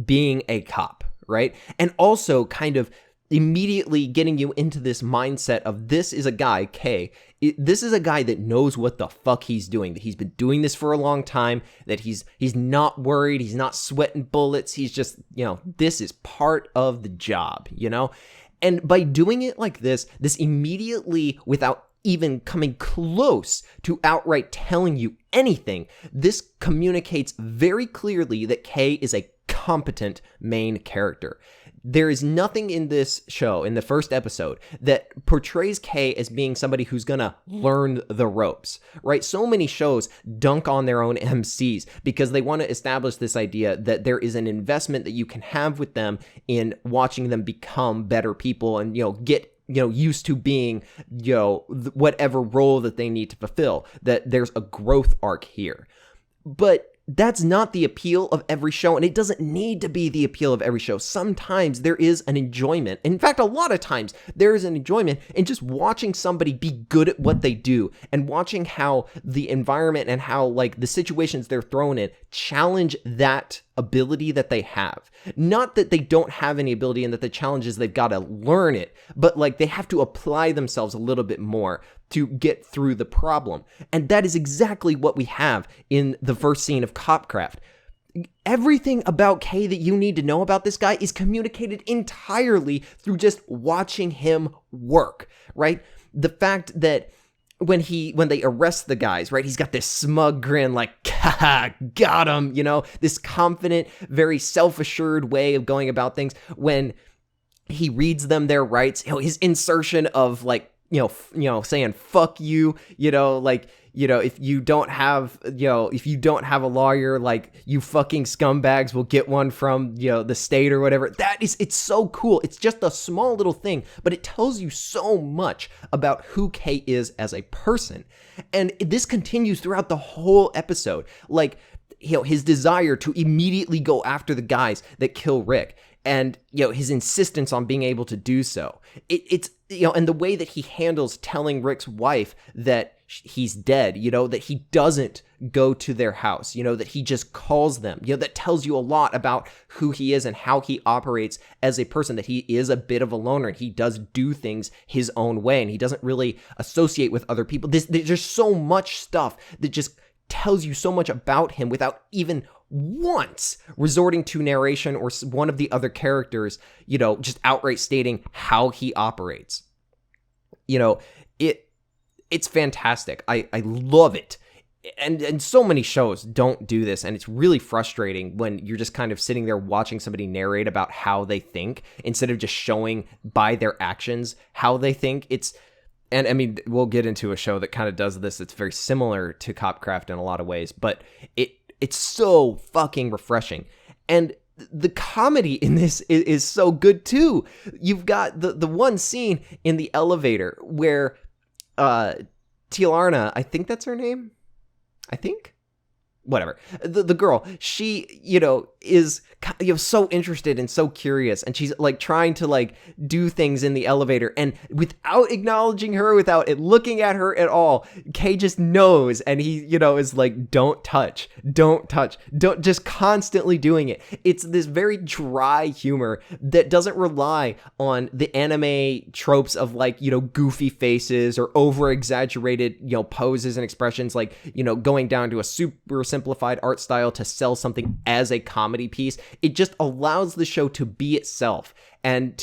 being a cop, right? And also kind of immediately getting you into this mindset of, this is a guy, Kei, this is a guy that knows what the fuck he's doing, that he's been doing this for a long time, that he's not worried, he's not sweating bullets, he's just, this is part of the job, And by doing it like this immediately, without even coming close to outright telling you anything, this communicates very clearly that Kei is a competent main character. There is nothing in this show, in the first episode, that portrays Kei as being somebody who's gonna learn the ropes, right? So many shows dunk on their own MCs because they want to establish this idea that there is an investment that you can have with them in watching them become better people and, get used to being, whatever role that they need to fulfill, that there's a growth arc here. But that's not the appeal of every show, and it doesn't need to be the appeal of every show. Sometimes there is an enjoyment. In fact, a lot of times there is an enjoyment in just watching somebody be good at what they do and watching how the environment and how, the situations they're thrown in challenge that ability that they have. Not that they don't have any ability and that the challenge is they've got to learn it, but they have to apply themselves a little bit more to get through the problem. And that is exactly what we have in the first scene of Copcraft. Everything about Kei that you need to know about this guy is communicated entirely through just watching him work, right? The fact that when they arrest the guys, right, he's got this smug grin like, haha, got him, this confident, very self-assured way of going about things. When he reads them their rights, his insertion of saying fuck you, if you don't have a lawyer, you fucking scumbags will get one from, the state or whatever. It's so cool. It's just a small little thing, but it tells you so much about who Kei is as a person. And this continues throughout the whole episode. His desire to immediately go after the guys that kill Rick. And, his insistence on being able to do so. It's and the way that he handles telling Rick's wife that he's dead, that he doesn't go to their house, that he just calls them, that tells you a lot about who he is and how he operates as a person, that he is a bit of a loner and he does do things his own way and he doesn't really associate with other people. There's so much stuff that just tells you so much about him without even once resorting to narration or one of the other characters, just outright stating how he operates. It's fantastic. I love it. And so many shows don't do this, and it's really frustrating when you're just kind of sitting there watching somebody narrate about how they think instead of just showing by their actions how they think. And I mean, we'll get into a show that kind of does this. It's very similar to Copcraft in a lot of ways, but it's so fucking refreshing. And the comedy in this is so good too. You've got the one scene in the elevator where Tilarna, I think that's her name. Whatever. The girl, she, is so interested and so curious, and she's trying to do things in the elevator, and without acknowledging her, without it looking at her at all, Kei just knows, and he, is don't touch, just constantly doing it. It's this very dry humor that doesn't rely on the anime tropes of goofy faces or over exaggerated, poses and expressions, going down to a super simple simplified art style to sell something as a comedy piece. It just allows the show to be itself, and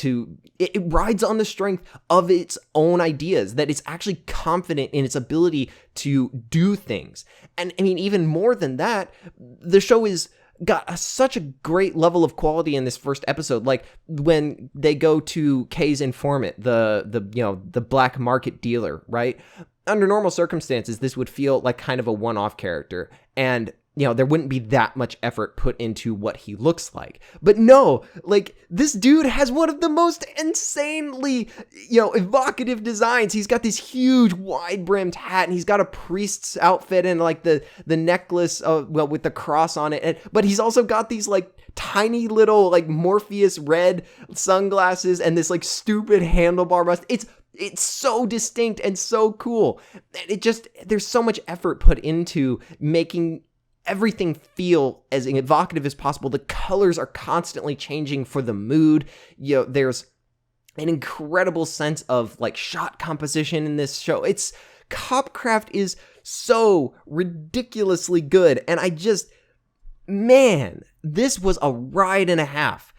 it rides on the strength of its own ideas, that it's actually confident in its ability to do things. And I mean, even more than that, the show is got such a great level of quality in this first episode. Like when they go to Kei's informant, the black market dealer, right? Under normal circumstances, this would feel like kind of a one-off character, and there wouldn't be that much effort put into what he looks like. But no, like, this dude has one of the most insanely, evocative designs. He's got this huge wide-brimmed hat, and he's got a priest's outfit and, like, the necklace, with the cross on it. But he's also got these, like, tiny little, like, Morpheus red sunglasses and this, like, stupid handlebar mustache. It's so distinct and so cool. There's so much effort put into making everything feel as evocative as possible. The colors are constantly changing for the mood. There's an incredible sense of like shot composition in this show. Copcraft is so ridiculously good. And this was a ride and a half.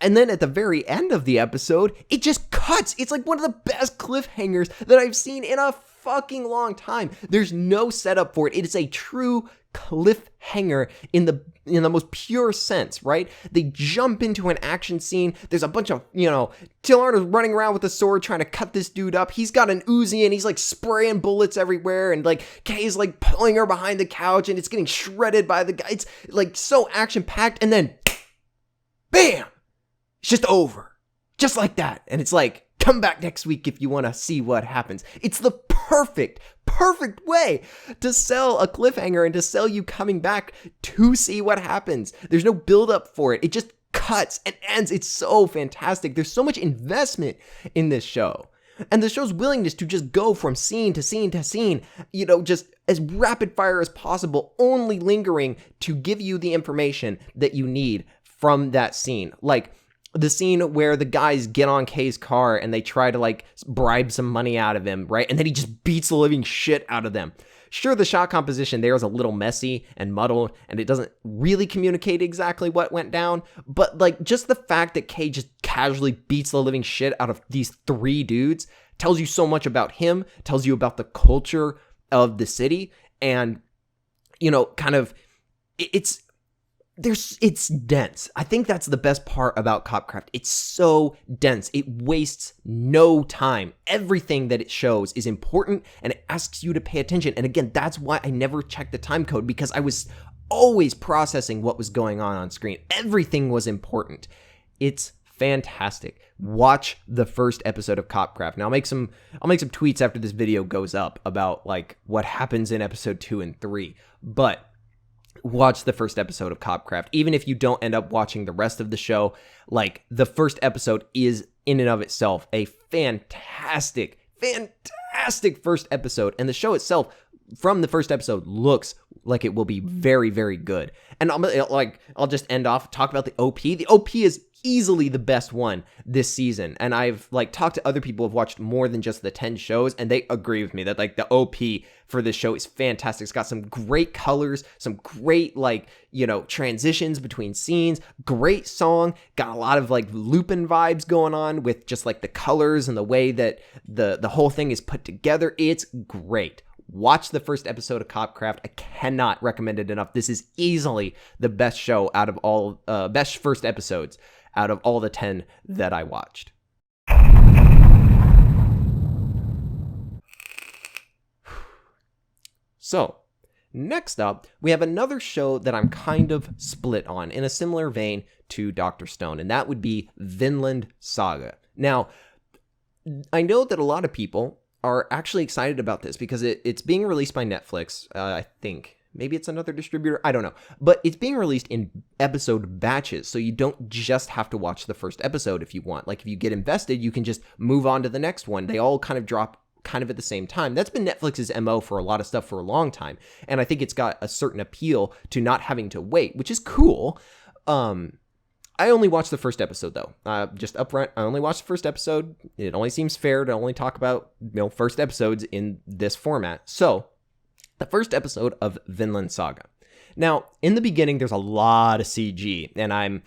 And then at the very end of the episode, it just cuts. It's like one of the best cliffhangers that I've seen in a fucking long time. There's no setup for it. It is a true cliffhanger in the most pure sense, right? They jump into an action scene. There's a bunch of, Tillardo's running around with a sword trying to cut this dude up. He's got an Uzi and he's like spraying bullets everywhere, and like Kei's like pulling her behind the couch and it's getting shredded by the guy. It's like so action packed, and then bam, it's just over. Just like that. And it's like, come back next week if you want to see what happens. It's the perfect way to sell a cliffhanger and to sell you coming back to see what happens. There's no build up for it. It just cuts and ends. It's so fantastic. There's so much investment in this show. And the show's willingness to just go from scene to scene to scene, just as rapid fire as possible, only lingering to give you the information that you need from that scene. Like the scene where the guys get on Kei's car and they try to like bribe some money out of him, right? And then he just beats the living shit out of them. Sure, the shot composition there is a little messy and muddled, and it doesn't really communicate exactly what went down, but like just the fact that Kei just casually beats the living shit out of these three dudes tells you so much about him, tells you about the culture of the city, and it's dense. I think that's the best part about Copcraft. It's so dense. It wastes no time. Everything that it shows is important, and it asks you to pay attention. And again, that's why I never checked the time code, because I was always processing what was going on screen. Everything was important. It's fantastic. Watch the first episode of Copcraft. Now I'll make some tweets after this video goes up about like what happens in episode 2 and 3. But watch the first episode of Copcraft. Even if you don't end up watching the rest of the show, like the first episode is in and of itself a fantastic first episode. And the show itself from the first episode looks like it will be very, very good. And I'll just end off, talk about the OP. The OP is easily the best one this season. And I've like talked to other people who've watched more than just the 10 shows, and they agree with me that like the OP for this show is fantastic. It's got some great colors, some great transitions between scenes, great song, got a lot of like Lupin vibes going on with just like the colors and the way that the whole thing is put together. It's great. Watch the first episode of Copcraft. I cannot recommend it enough. This is easily the best show out of all, best first episodes out of all the 10 that I watched. So, next up, we have another show that I'm kind of split on in a similar vein to Dr. Stone, and that would be Vinland Saga. Now, I know that a lot of people are actually excited about this because it's being released by Netflix, I think. Maybe it's another distributor, I don't know. But it's being released in episode batches, so you don't just have to watch the first episode if you want. Like, if you get invested, you can just move on to the next one. They all kind of drop kind of at the same time. That's been Netflix's MO for a lot of stuff for a long time. And I think it's got a certain appeal to not having to wait, which is cool. I only watched the first episode, though. Just upfront, I only watched the first episode. It only seems fair to only talk about, first episodes in this format. So, the first episode of Vinland Saga. Now, in the beginning, there's a lot of CG, and I'm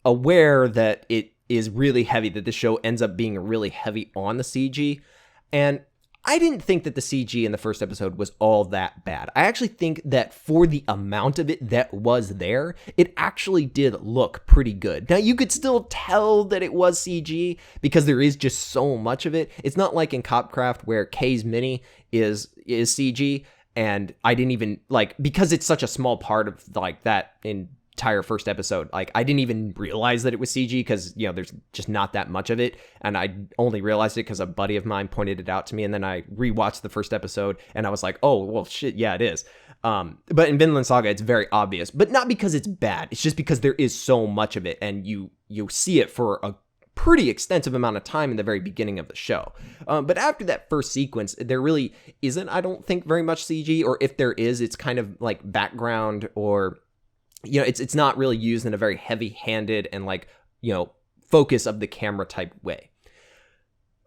aware that it is really heavy, that this show ends up being really heavy on the CG, and I didn't think that the CG in the first episode was all that bad. I actually think that for the amount of it that was there, it actually did look pretty good. Now, you could still tell that it was CG because there is just so much of it. It's not like in Copcraft where K's Mini is CG, and I didn't even, like, because it's such a small part of, like, that entire first episode, like, I didn't even realize that it was CG because, you know, there's just not that much of it, and I only realized it because a buddy of mine pointed it out to me, and then I rewatched the first episode, and I was like, oh, well, shit, yeah, it is. But in Vinland Saga, it's very obvious, but not because it's bad, it's just because there is so much of it, and you see it for a pretty extensive amount of time in the very beginning of the show. But after that first sequence, there really isn't, I don't think, very much CG, or if there is, it's kind of like background, or, you know, it's not really used in a very heavy-handed and, like, you know, focus of the camera type way.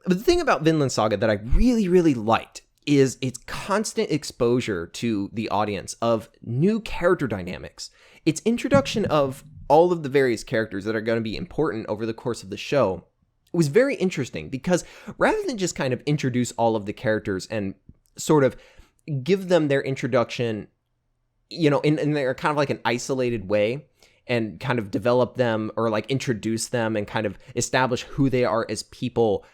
But the thing about Vinland Saga that I really, really liked is its constant exposure to the audience of new character dynamics. Its introduction of all of the various characters that are going to be important over the course of the show was very interesting, because rather than just kind of introduce all of the characters and sort of give them their introduction, you know, in their kind of like an isolated way, and kind of develop them, or like introduce them and kind of establish who they are as people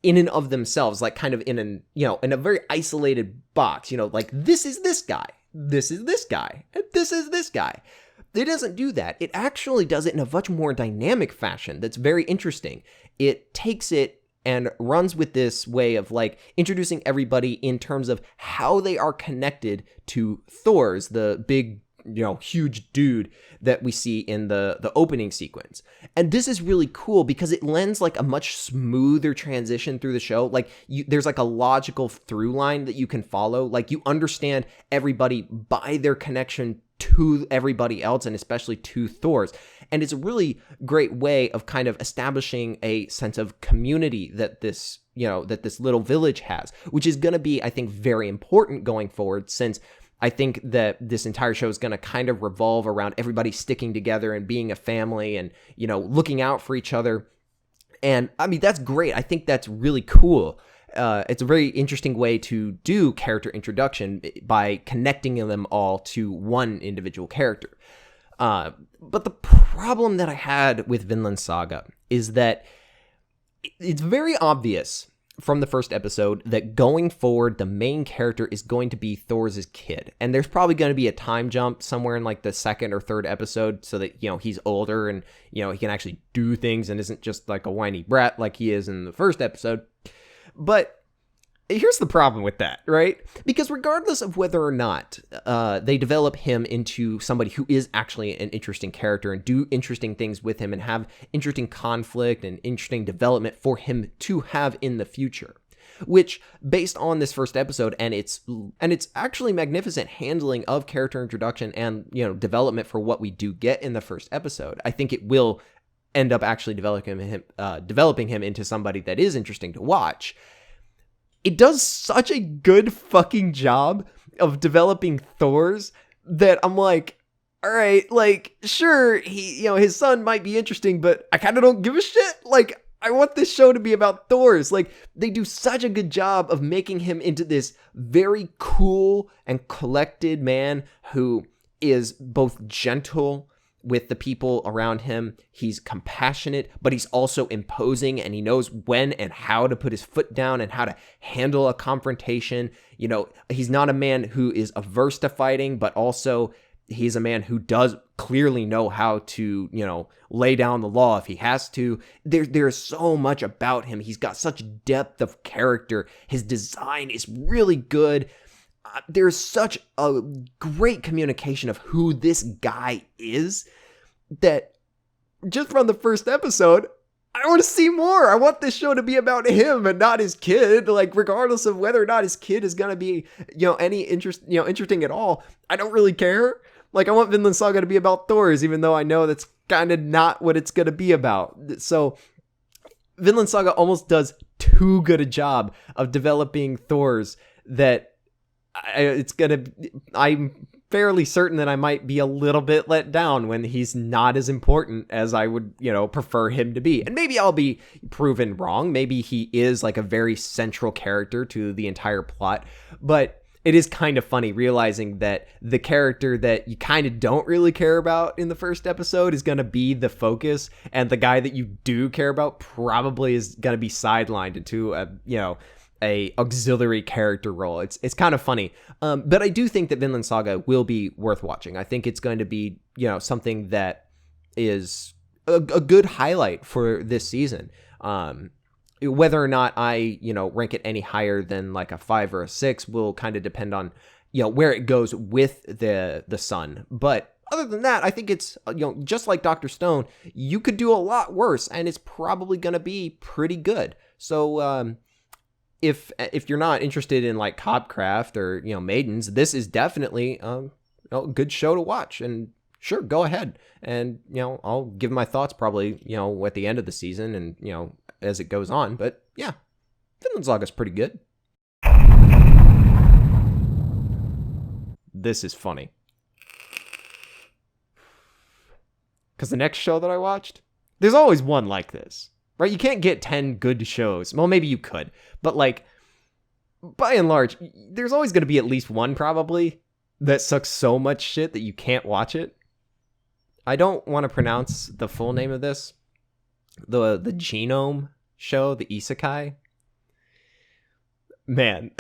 in and of themselves, like kind of in an, you know, in a very isolated box, you know, like this is this guy, this is this guy, and this is this guy. It doesn't do that. It actually does it in a much more dynamic fashion that's very interesting. It takes it and runs with this way of, like, introducing everybody in terms of how they are connected to Thor's, the big, you know, huge dude that we see in the opening sequence. And this is really cool because it lends, like, a much smoother transition through the show. Like, there's, like, a logical through line that you can follow. Like, you understand everybody by their connection to everybody else, and especially to Thor's. And it's a really great way of kind of establishing a sense of community that this, you know, that this little village has, which is going to be, I think, very important going forward, since I think that this entire show is going to kind of revolve around everybody sticking together and being a family and, you know, looking out for each other. And I mean, that's great. I think that's really cool. It's a very interesting way to do character introduction by connecting them all to one individual character. But the problem that I had with Vinland Saga is that it's very obvious from the first episode that going forward, the main character is going to be Thor's kid. And there's probably going to be a time jump somewhere in, like, the second or third episode so that, you know, he's older and, you know, he can actually do things and isn't just like a whiny brat like he is in the first episode. But here's the problem with that, right? Because regardless of whether or not they develop him into somebody who is actually an interesting character and do interesting things with him and have interesting conflict and interesting development for him to have in the future, which, based on this first episode and it's actually magnificent handling of character introduction and, you know, development for what we do get in the first episode, I think it will end up actually developing him into somebody that is interesting to watch. It does such a good fucking job of developing Thor's that I'm like, all right, like, sure, he, you know, his son might be interesting, but I kind of don't give a shit. Like, I want this show to be about Thor's. Like, they do such a good job of making him into this very cool and collected man who is both gentle with the people around him. He's compassionate, but he's also imposing, and he knows when and how to put his foot down and how to handle a confrontation. You know, he's not a man who is averse to fighting, but also he's a man who does clearly know how to, you know, lay down the law if he has to. There's so much about him. He's got such depth of character. His design is really good. There's such a great communication of who this guy is that just from the first episode, I want to see more. I want this show to be about him and not his kid. Like, regardless of whether or not his kid is going to be, you know, interesting at all, I don't really care. Like, I want Vinland Saga to be about Thor's, even though I know that's kind of not what it's going to be about. So Vinland Saga almost does too good a job of developing Thor's that I'm fairly certain that I might be a little bit let down when he's not as important as I would, prefer him to be. And maybe I'll be proven wrong. Maybe he is like a very central character to the entire plot. But it is kind of funny realizing that the character that you kind of don't really care about in the first episode is going to be the focus, and the guy that you do care about probably is going to be sidelined into a auxiliary character role. It's kind of funny. But I do think that Vinland Saga will be worth watching. I think it's going to be, something that is a good highlight for this season. Whether or not I, rank it any higher than like a 5 or a 6 will kind of depend on, where it goes with the sun. But other than that, I think it's, just like Dr. Stone, you could do a lot worse, and it's probably going to be pretty good. So, if you're not interested in like Copcraft or, Maidens, this is definitely a good show to watch. And sure, go ahead. And, I'll give my thoughts probably, at the end of the season and, as it goes on. But yeah, Vinland Saga is pretty good. This is funny. Because the next show that I watched, there's always one like this, right? You can't get 10 good shows. Well, maybe you could. But like, by and large, there's always going to be at least one probably that sucks so much shit that you can't watch it. I don't want to pronounce the full name of this. The Genome show, the Isekai. Man.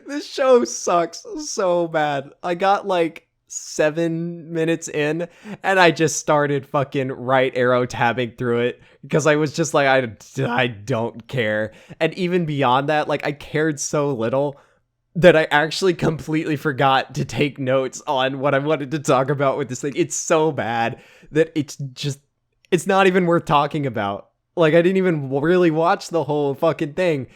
This show sucks so bad. I got like 7 minutes in and I just started fucking right arrow tabbing through it because I was just like, I don't care. And even beyond that, like I cared so little that I actually completely forgot to take notes on what I wanted to talk about with this thing. It's so bad that it's not even worth talking about. Like I didn't even really watch the whole fucking thing.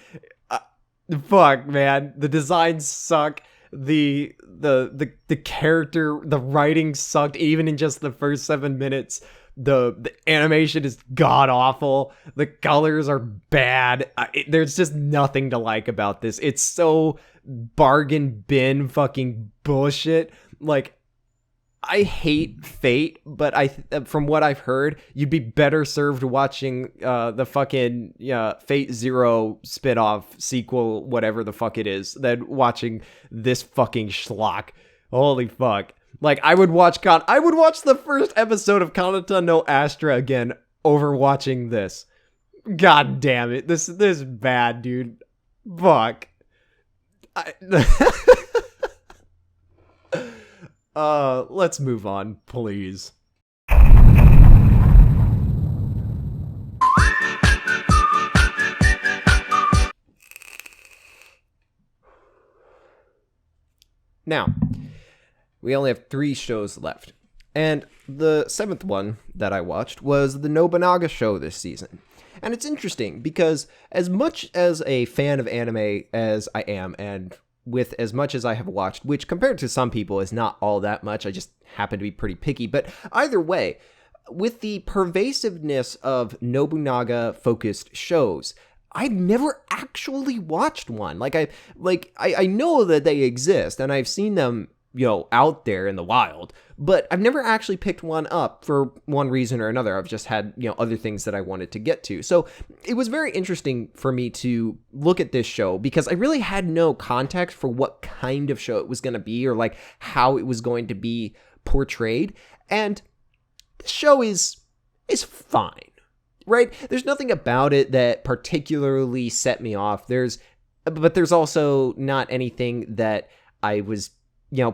Fuck, man. The designs suck. The character, the writing sucked even in just the first 7 minutes. The animation is god awful. The colors are bad. There's just nothing to like about this. It's so bargain bin fucking bullshit. Like, I hate Fate, but from what I've heard, you'd be better served watching the fucking Fate Zero spinoff sequel, whatever the fuck it is, than watching this fucking schlock. Holy fuck! Like I would watch the first episode of Kanata no Astra again over watching this. God damn it! This is bad, dude. Fuck. Let's move on, please. Now, we only have 3 shows left. And the 7th one that I watched was the Nobunaga show this season. And it's interesting because as much as a fan of anime as I am, and with as much as I have watched, which compared to some people is not all that much, I just happen to be pretty picky, but either way, with the pervasiveness of Nobunaga-focused shows, I've never actually watched one. I know that they exist, and I've seen them, out there in the wild, but I've never actually picked one up for one reason or another. I've just had, other things that I wanted to get to. So it was very interesting for me to look at this show because I really had no context for what kind of show it was going to be or like how it was going to be portrayed. And the show is fine, right? There's nothing about it that particularly set me off. But there's also not anything that I was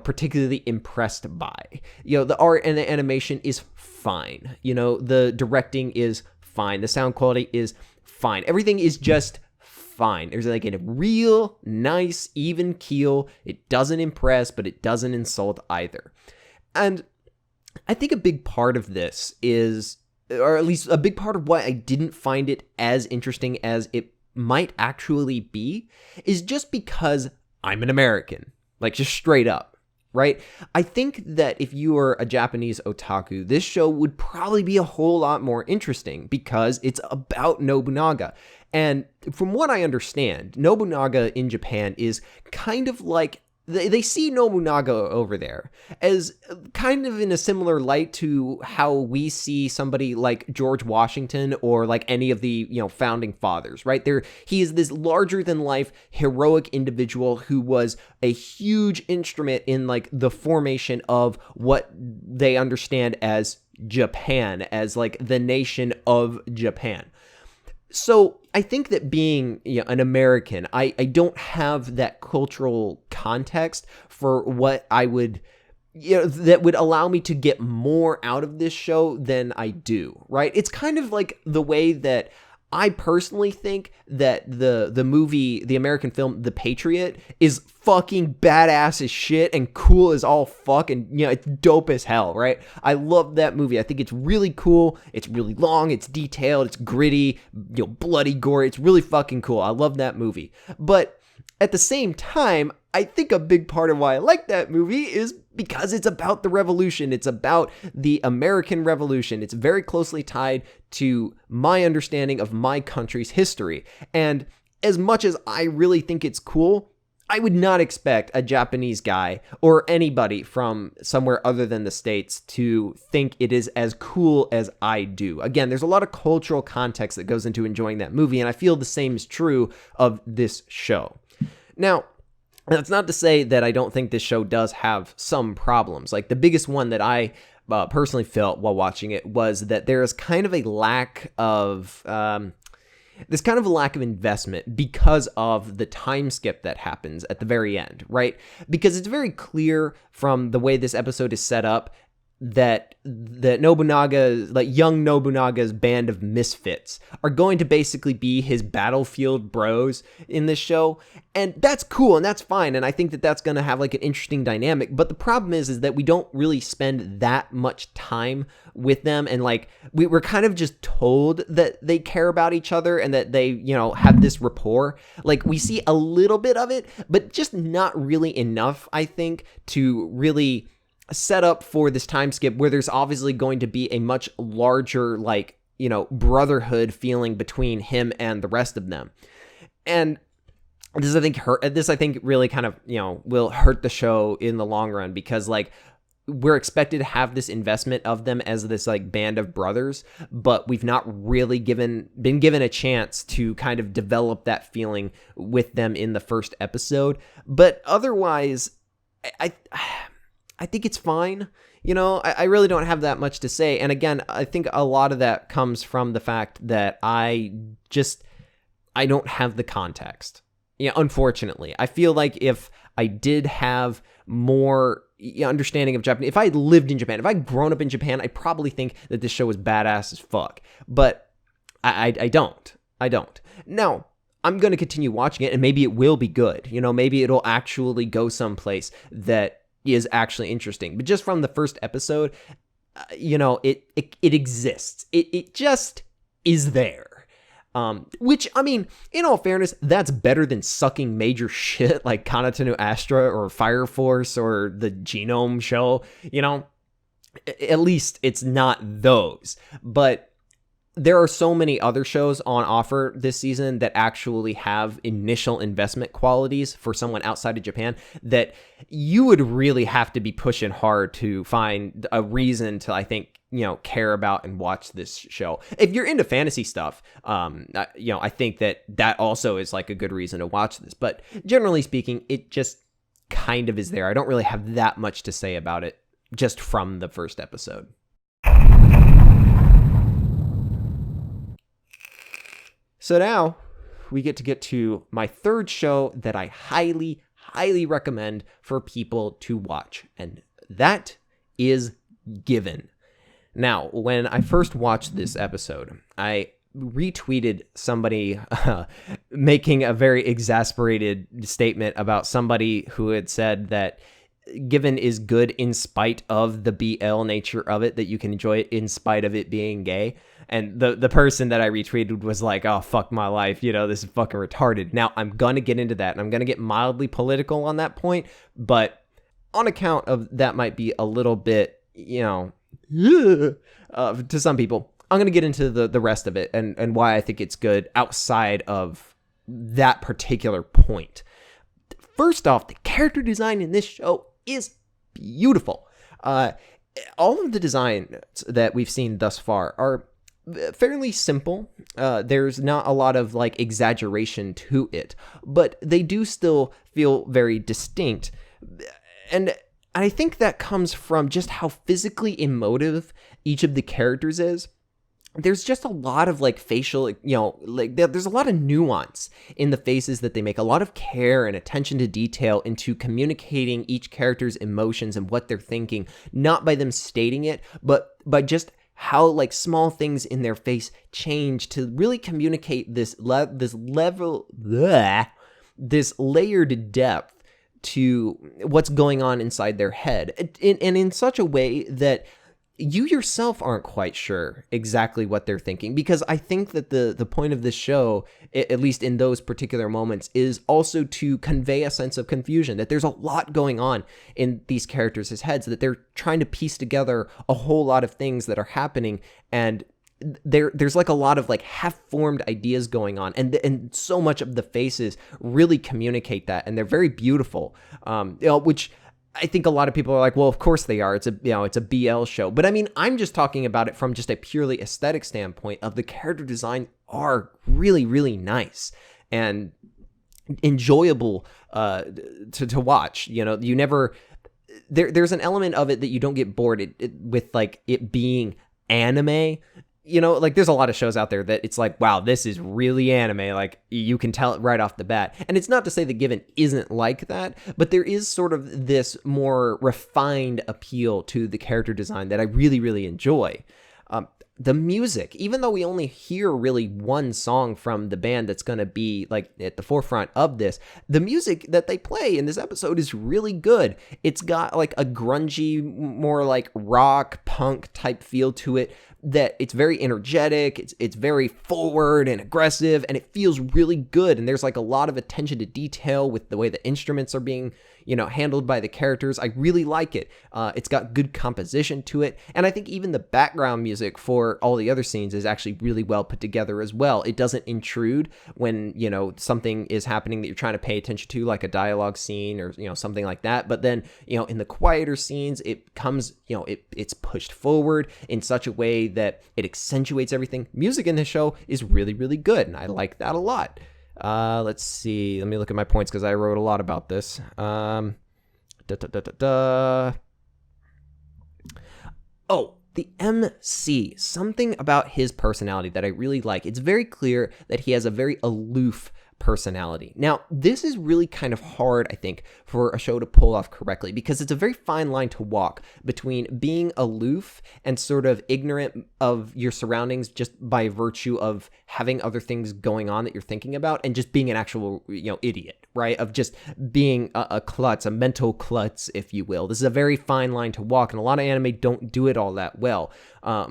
particularly impressed by. The art and the animation is fine. The directing is fine. The sound quality is fine. Everything is just fine. There's like a real nice, even keel. It doesn't impress, but it doesn't insult either. And I think a big part of this is, or at least a big part of why I didn't find it as interesting as it might actually be, is just because I'm an American. Like, just straight up, right? I think that if you were a Japanese otaku, this show would probably be a whole lot more interesting because it's about Nobunaga. And from what I understand, Nobunaga in Japan is kind of like they see Nobunaga over there as kind of in a similar light to how we see somebody like George Washington or like any of the, founding fathers, right? He is this larger than life heroic individual who was a huge instrument in like the formation of what they understand as Japan, as like the nation of Japan. So I think that being an American, I don't have that cultural context for what I would, that would allow me to get more out of this show than I do, right? It's kind of like the way that I personally think that the movie, the American film, The Patriot, is fucking badass as shit and cool as all fuck, and it's dope as hell, right? I love that movie. I think it's really cool. It's really long. It's detailed. It's gritty. Bloody, gory. It's really fucking cool. I love that movie. But at the same time, I think a big part of why I like that movie is because it's about the revolution. It's about the American Revolution. It's very closely tied to my understanding of my country's history. And as much as I really think it's cool, I would not expect a Japanese guy or anybody from somewhere other than the States to think it is as cool as I do. Again, there's a lot of cultural context that goes into enjoying that movie, and I feel the same is true of this show. Now, that's not to say that I don't think this show does have some problems. Like, the biggest one that I personally felt while watching it was that there is kind of a lack of investment because of the time skip that happens at the very end, right? Because it's very clear from the way this episode is set up that Nobunaga, like young Nobunaga's band of misfits, are going to basically be his battlefield bros in this show. And that's cool and that's fine. And I think that that's going to have like an interesting dynamic. But the problem is that we don't really spend that much time with them. And like, we're kind of just told that they care about each other and that they, have this rapport. Like, we see a little bit of it, but just not really enough, I think, to really set up for this time skip where there's obviously going to be a much larger, like, brotherhood feeling between him and the rest of them. And this, I think really kind of, will hurt the show in the long run, because like, we're expected to have this investment of them as this like band of brothers, but we've not really been given a chance to kind of develop that feeling with them in the first episode. But otherwise, I think it's fine. I really don't have that much to say. And again, I think a lot of that comes from the fact that I don't have the context. Unfortunately, I feel like if I did have more understanding of Japanese, if I had lived in Japan, if I'd grown up in Japan, I probably think that this show was badass as fuck. But I don't. Now, I'm going to continue watching it, and maybe it will be good. Maybe it'll actually go someplace that is actually interesting. But just from the first episode, it exists. It just is there. Which, I mean, in all fairness, that's better than sucking major shit like Kanata no Astra or Fire Force or the Genome show. At least it's not those. But there are so many other shows on offer this season that actually have initial investment qualities for someone outside of Japan that you would really have to be pushing hard to find a reason to, I think, care about and watch this show. If you're into fantasy stuff, I think that also is like a good reason to watch this. But generally speaking, it just kind of is there. I don't really have that much to say about it just from the first episode. So now we get to my third show that I highly, highly recommend for people to watch, and that is Given. Now, when I first watched this episode, I retweeted somebody making a very exasperated statement about somebody who had said that Given is good in spite of the BL nature of it, that you can enjoy it in spite of it being gay. And the person that I retweeted was like, oh, fuck my life, this is fucking retarded. Now, I'm going to get into that, and I'm going to get mildly political on that point, but on account of that might be a little bit, to some people, I'm going to get into the rest of it and why I think it's good outside of that particular point. first off, the character design in this show is beautiful. All of the designs that we've seen thus far are fairly simple. There's not a lot of like exaggeration to it, but they do still feel very distinct. And I think that comes from just how physically emotive each of the characters is. There's just a lot of like facial, like there's a lot of nuance in the faces that they make, a lot of care and attention to detail into communicating each character's emotions and what they're thinking, not by them stating it, but by just how like small things in their face change to really communicate this layered depth to what's going on inside their head, and in such a way that you yourself aren't quite sure exactly what they're thinking, because I think that the point of this show, at least in those particular moments, is also to convey a sense of confusion, that there's a lot going on in these characters' heads, that they're trying to piece together a whole lot of things that are happening, and there's like a lot of like half-formed ideas going on, and so much of the faces really communicate that, and they're very beautiful, which I think a lot of people are like, well, of course they are. It's a BL show. But I mean, I'm just talking about it from just a purely aesthetic standpoint of the character design are really, really nice and enjoyable to watch. You never, there's an element of it that you don't get bored with like it being anime. Like there's a lot of shows out there that it's like, wow, this is really anime. Like you can tell it right off the bat. And it's not to say that Given isn't like that, but there is sort of this more refined appeal to the character design that I really, really enjoy. The music, even though we only hear really one song from the band that's going to be like at the forefront of this, the music that they play in this episode is really good. It's got like a grungy, more like rock punk type feel to it, that it's very energetic, it's very forward and aggressive, and it feels really good. And there's like a lot of attention to detail with the way the instruments are being, handled by the characters. I really like it. It's got good composition to it. And I think even the background music for all the other scenes is actually really well put together as well. It doesn't intrude when, something is happening that you're trying to pay attention to, like a dialogue scene or, something like that. But then, in the quieter scenes, it comes, it's pushed forward in such a way that it accentuates everything. Music in this show is really, really good, and I like that a lot. Let's see. Let me look at my points because I wrote a lot about this. Oh, the MC. Something about his personality that I really like. It's very clear that he has a very aloof personality. Now, this is really kind of hard, I think, for a show to pull off correctly, because it's a very fine line to walk between being aloof and sort of ignorant of your surroundings just by virtue of having other things going on that you're thinking about, and just being an actual, idiot, right? Of just being a klutz, a mental klutz, if you will. This is a very fine line to walk, and a lot of anime don't do it all that well. A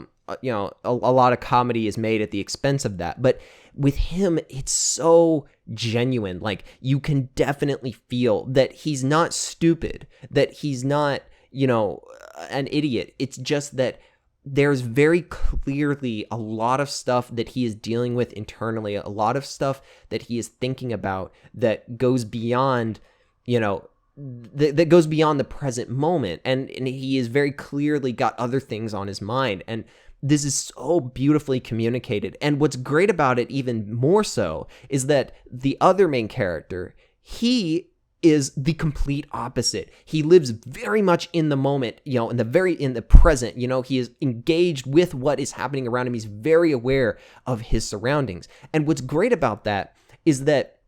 lot of comedy is made at the expense of that, but with him, it's so genuine. Like, you can definitely feel that he's not stupid, that he's not, an idiot. It's just that there's very clearly a lot of stuff that he is dealing with internally, a lot of stuff that he is thinking about that goes beyond, that goes beyond the present moment. And he is very clearly got other things on his mind. And this is so beautifully communicated. And what's great about it, even more so, is that the other main character, he is the complete opposite. He lives very much in the moment, in the present. He is engaged with what is happening around him. He's very aware of his surroundings. And what's great about that is that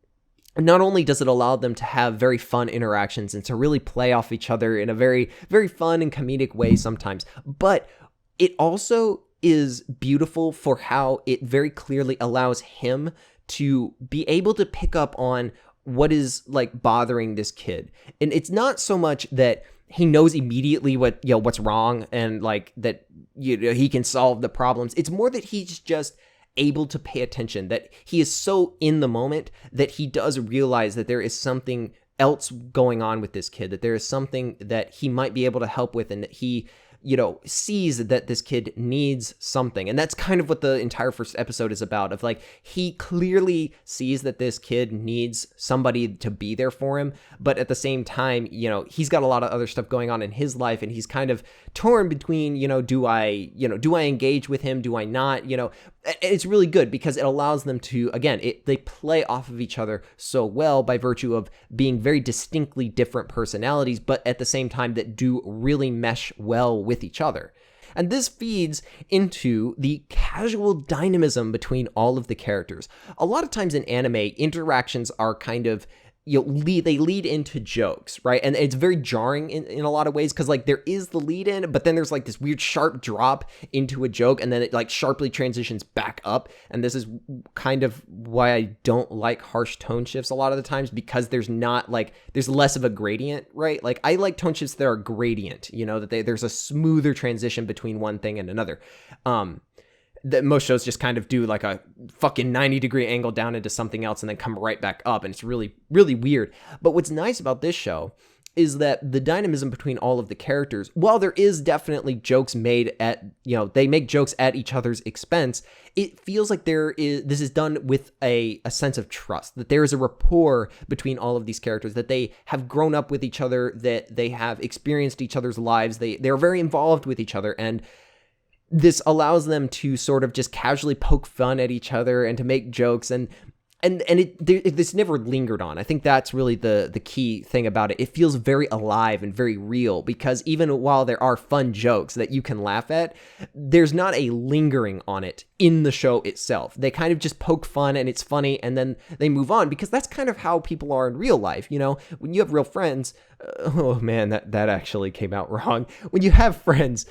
not only does it allow them to have very fun interactions and to really play off each other in a very, very fun and comedic way sometimes, but it also is beautiful for how it very clearly allows him to be able to pick up on what is like bothering this kid. And it's not so much that he knows immediately what's wrong and like that he can solve the problems. It's more that he's just able to pay attention, that he is so in the moment that he does realize that there is something else going on with this kid, that there is something that he might be able to help with, and that he sees that this kid needs something. And that's kind of what the entire first episode is about, of like, he clearly sees that this kid needs somebody to be there for him. But at the same time, he's got a lot of other stuff going on in his life, and he's kind of torn between, do I engage with him? Do I not? It's really good because it allows them to, again, they play off of each other so well by virtue of being very distinctly different personalities, but at the same time that do really mesh well with each other. And this feeds into the casual dynamism between all of the characters. A lot of times in anime, interactions are kind of, they lead into jokes, right? And it's very jarring in a lot of ways, because like there is the lead in, but then there's like this weird sharp drop into a joke, and then it like sharply transitions back up. And this is kind of why I don't like harsh tone shifts a lot of the times, because there's less of a gradient, right? Like I like tone shifts that are gradient, that there's a smoother transition between one thing and another. That most shows just kind of do like a fucking 90-degree angle down into something else and then come right back up. And it's really, really weird. But what's nice about this show is that the dynamism between all of the characters, while there is definitely jokes made at, they make jokes at each other's expense, it feels like this is done with a sense of trust, that there is a rapport between all of these characters, that they have grown up with each other, that they have experienced each other's lives. They're very involved with each other, and this allows them to sort of just casually poke fun at each other and to make jokes, and this never lingered on. I think that's really the key thing about it. It feels very alive and very real, because even while there are fun jokes that you can laugh at, there's not a lingering on it in the show itself. They kind of just poke fun and it's funny, and then they move on, because that's kind of how people are in real life. When you have real friends, oh man, that actually came out wrong. When you have friends,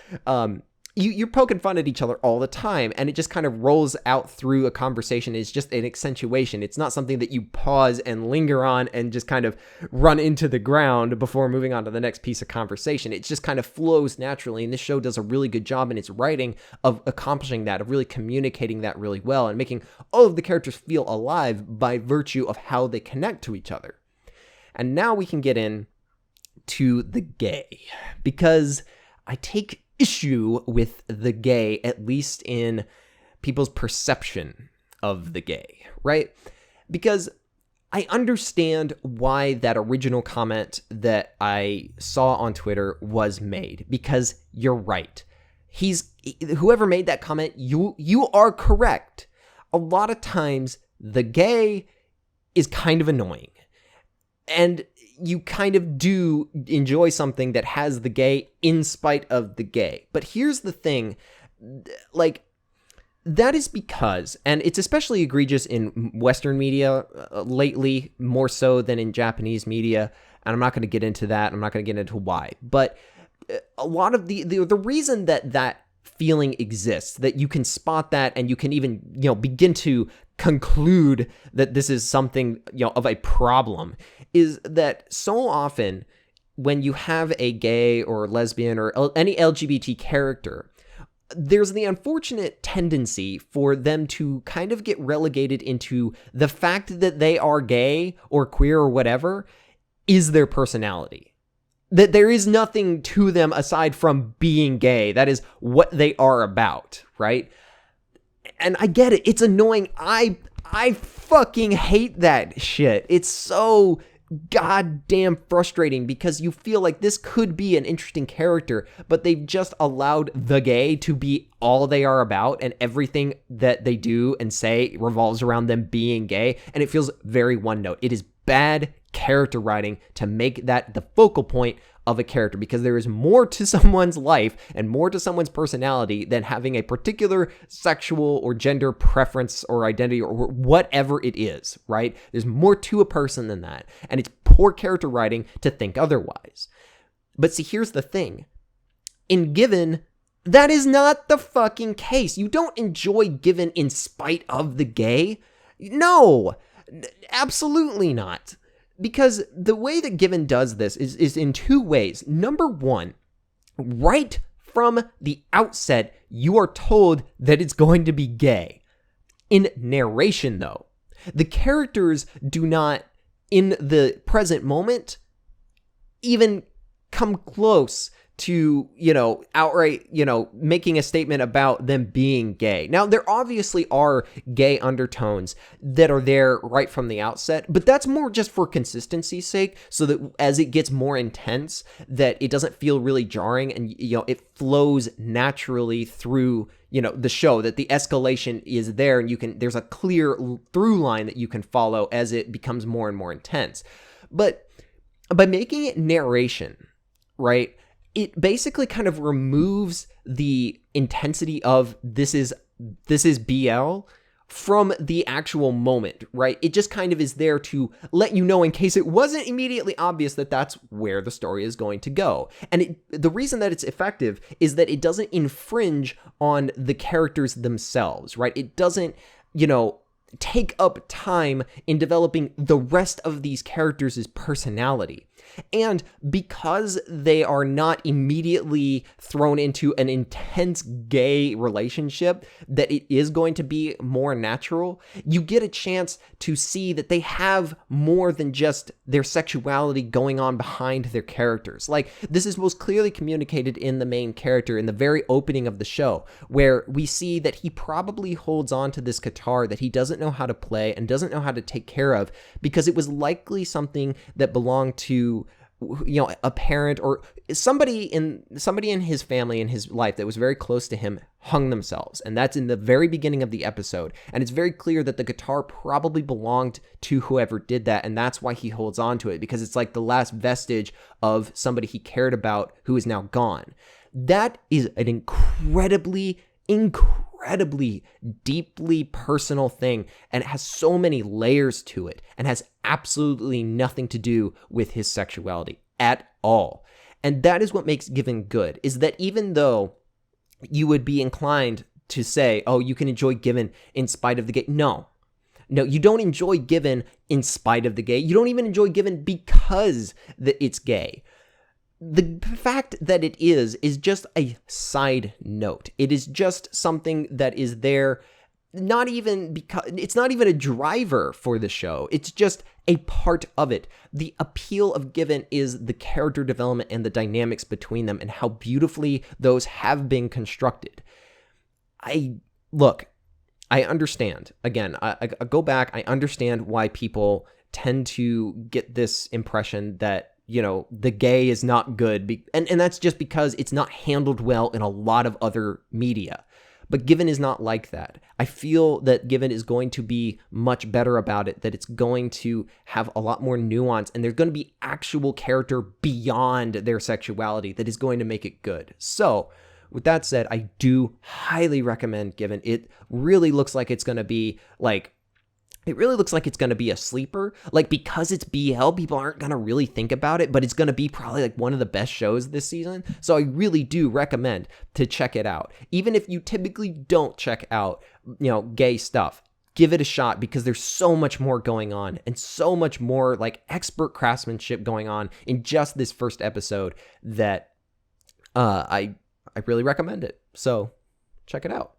you're poking fun at each other all the time, and it just kind of rolls out through a conversation. It's just an accentuation. It's not something that you pause and linger on and just kind of run into the ground before moving on to the next piece of conversation. It just kind of flows naturally, and this show does a really good job in its writing of accomplishing that, of really communicating that really well, and making all of the characters feel alive by virtue of how they connect to each other. And now we can get in to the gay, because I take issue with the gay, at least in people's perception of the gay, right? Because I understand why that original comment that I saw on Twitter was made, because you're right. Whoever made that comment, you are correct. A lot of times the gay is kind of annoying, and you kind of do enjoy something that has the gay in spite of the gay. But here's the thing, like, that is because, and it's especially egregious in Western media lately, more so than in Japanese media, and I'm not going to get into that. I'm not going to get into why. But a lot of the reason that feeling exists, that you can spot that, and you can even, begin to conclude that this is something, of a problem, is that so often when you have a gay or lesbian or any LGBT character, there's the unfortunate tendency for them to kind of get relegated into the fact that they are gay or queer or whatever is their personality. That there is nothing to them aside from being gay. That is what they are about, right? And I get it. It's annoying. I fucking hate that shit. It's so goddamn frustrating, because you feel like this could be an interesting character, but they've just allowed the gay to be all they are about, and everything that they do and say revolves around them being gay, and it feels very one note. It is bad character writing to make that the focal point of a character, because there is more to someone's life and more to someone's personality than having a particular sexual or gender preference or identity or whatever it is, right? There's more to a person than that, and it's poor character writing to think otherwise. But see, here's the thing. In Given, that is not the fucking case. You don't enjoy Given in spite of the gay. No, absolutely not. Because the way that Given does this is in two ways. Number one, right from the outset, you are told that it's going to be gay. In narration, though, the characters do not, in the present moment, even come close to, outright, making a statement about them being gay. Now, there obviously are gay undertones that are there right from the outset, but that's more just for consistency's sake, so that as it gets more intense, that it doesn't feel really jarring, and, it flows naturally through, the show, that the escalation is there, and there's a clear through line that you can follow as it becomes more and more intense. But by making it narration, right, it basically kind of removes the intensity of this is BL from the actual moment, right? It just kind of is there to let you know, in case it wasn't immediately obvious, that that's where the story is going to go. And the reason that it's effective is that it doesn't infringe on the characters themselves, right? It doesn't, take up time in developing the rest of these characters' personality. And because they are not immediately thrown into an intense gay relationship, that it is going to be more natural, you get a chance to see that they have more than just their sexuality going on behind their characters. Like, this is most clearly communicated in the main character in the very opening of the show, where we see that he probably holds on to this guitar that he doesn't know how to play and doesn't know how to take care of, because it was likely something that belonged to, a parent or somebody in his family, in his life, that was very close to him, hung themselves. And that's in the very beginning of the episode. And it's very clear that the guitar probably belonged to whoever did that. And that's why he holds on to it, because it's like the last vestige of somebody he cared about who is now gone. That is an incredibly deeply personal thing, and it has so many layers to it, and has absolutely nothing to do with his sexuality at all. And that is what makes Given good, is that even though you would be inclined to say, oh, you can enjoy Given in spite of the gay. No, you don't enjoy Given in spite of the gay. You don't even enjoy Given because it's gay. The fact that it is just a side note. It is just something that is there, not even because it's not even a driver for the show. It's just a part of it. The appeal of Given is the character development and the dynamics between them, and how beautifully those have been constructed. I understand. Again, I go back. I understand why people tend to get this impression that, the gay is not good. And that's just because it's not handled well in a lot of other media. But Given is not like that. I feel that Given is going to be much better about it, that it's going to have a lot more nuance, and there's going to be actual character beyond their sexuality that is going to make it good. So, with that said, I do highly recommend Given. It really looks like it's going to be a sleeper. Like, because it's BL, people aren't going to really think about it, but it's going to be probably like one of the best shows this season. So I really do recommend to check it out. Even if you typically don't check out, gay stuff, give it a shot, because there's so much more going on, and so much more like expert craftsmanship going on in just this first episode, that I really recommend it. So check it out.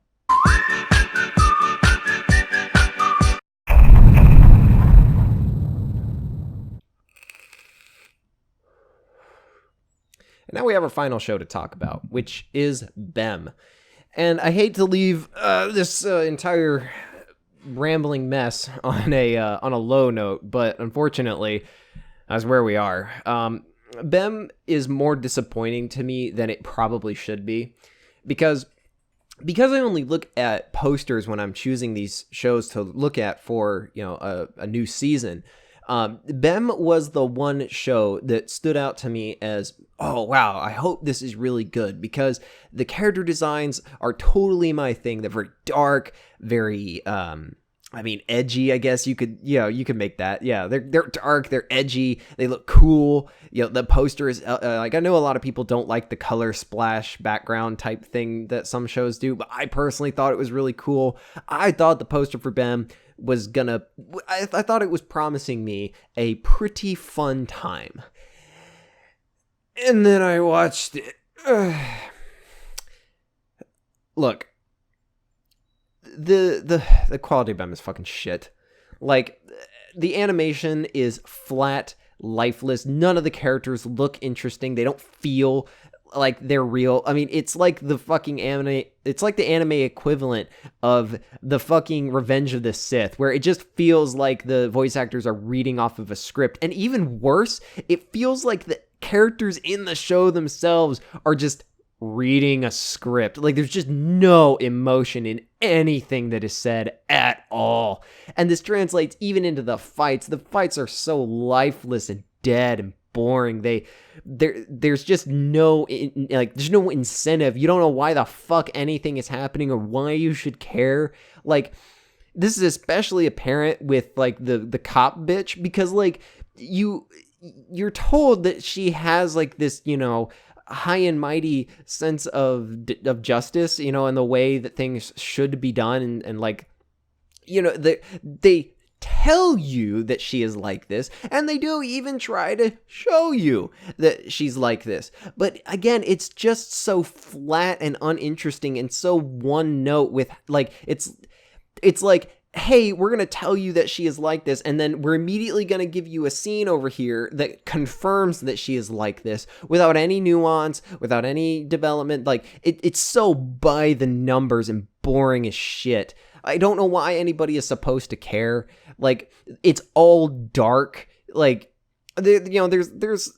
And now we have our final show to talk about, which is BEM. And I hate to leave this entire rambling mess on a low note, but unfortunately, that's where we are. BEM is more disappointing to me than it probably should be, because I only look at posters when I'm choosing these shows to look at for a new season. BEM was the one show that stood out to me as, oh wow, I hope this is really good, because the character designs are totally my thing. They're very dark, very edgy, I guess you could make that. Yeah, they're dark, they're edgy, they look cool. The poster is I know a lot of people don't like the color splash background type thing that some shows do, but I personally thought it was really cool. I thought the poster for BEM was I thought it was promising me a pretty fun time. And then I watched it. Look, the quality of BEM is fucking shit. Like, the animation is flat, lifeless. None of the characters look interesting. They don't feel like they're real. I mean, it's like the fucking anime. It's like the anime equivalent of the fucking Revenge of the Sith, where it just feels like the voice actors are reading off of a script. And even worse, it feels like the characters in the show themselves are just reading a script. Like there's just no emotion in anything that is said at all. And this translates even into the fights. The fights are so lifeless and dead and boring. There's just no there's no incentive. You don't know why the fuck anything is happening or why you should care. Like this is especially apparent with like the cop bitch, because like you're told that she has like this, you know, high and mighty sense of justice, you know, and the way that things should be done, and like, you know, they tell you that she is like this, and they do even try to show you that she's like this. But again, it's just so flat and uninteresting and so one note with like, it's like, hey, we're going to tell you that she is like this, and then we're immediately going to give you a scene over here that confirms that she is like this without any nuance, without any development. Like, it's so by the numbers and boring as shit. I don't know why anybody is supposed to care. Like, it's all dark. Like, you know, there's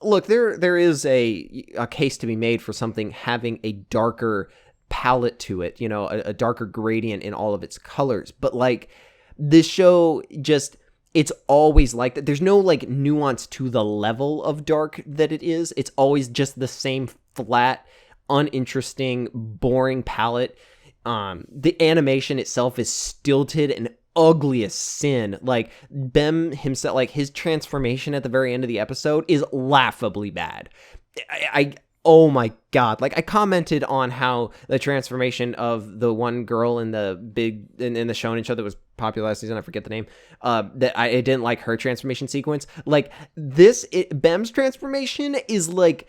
look, there is a case to be made for something having a darker palette to it, you know, a darker gradient in all of its colors. But like this show just, it's always like that. There's no like nuance to the level of dark that it is. It's always just the same flat, uninteresting, boring palette. The animation itself is stilted and ugly as sin. Like Bem himself, like his transformation at the very end of the episode is laughably bad. Oh my God. Like I commented on how the transformation of the one girl in the in the shonen show that was popular last season, I forget the name, that I didn't like her transformation sequence. Like Bem's transformation is like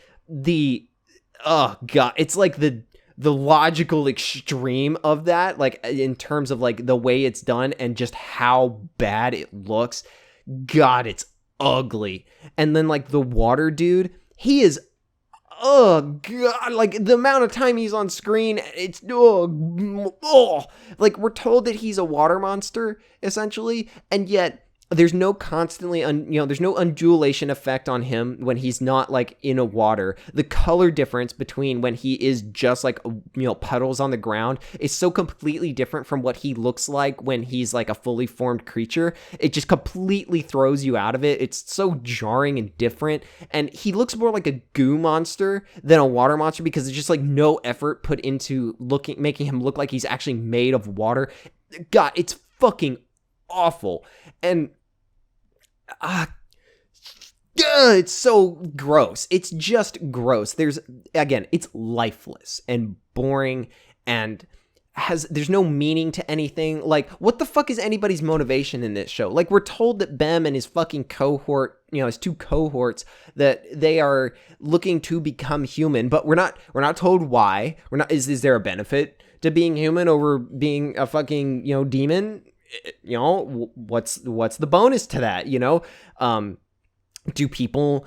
oh God, it's like the logical extreme of that, like in terms of like the way it's done and just how bad it looks. God, it's ugly. And then like the water dude, he is, oh God, like the amount of time he's on screen, it's like we're told that he's a water monster essentially, and yet there's no constantly there's no undulation effect on him when he's not like in a water. The color difference between when he is just like, you know, puddles on the ground is so completely different from what he looks like when he's like a fully formed creature. It just completely throws you out of it. It's so jarring and different, and he looks more like a goo monster than a water monster because there's just like no effort put into making him look like he's actually made of water. God, it's fucking awful. And it's so gross. It's just gross. It's lifeless and boring, and there's no meaning to anything. Like, what the fuck is anybody's motivation in this show? Like, we're told that Bem and his fucking cohort, you know, his two cohorts, that they are looking to become human, but we're not told why. Is there a benefit to being human over being a fucking, you know, demon? You know, what's the bonus to that? You know, are people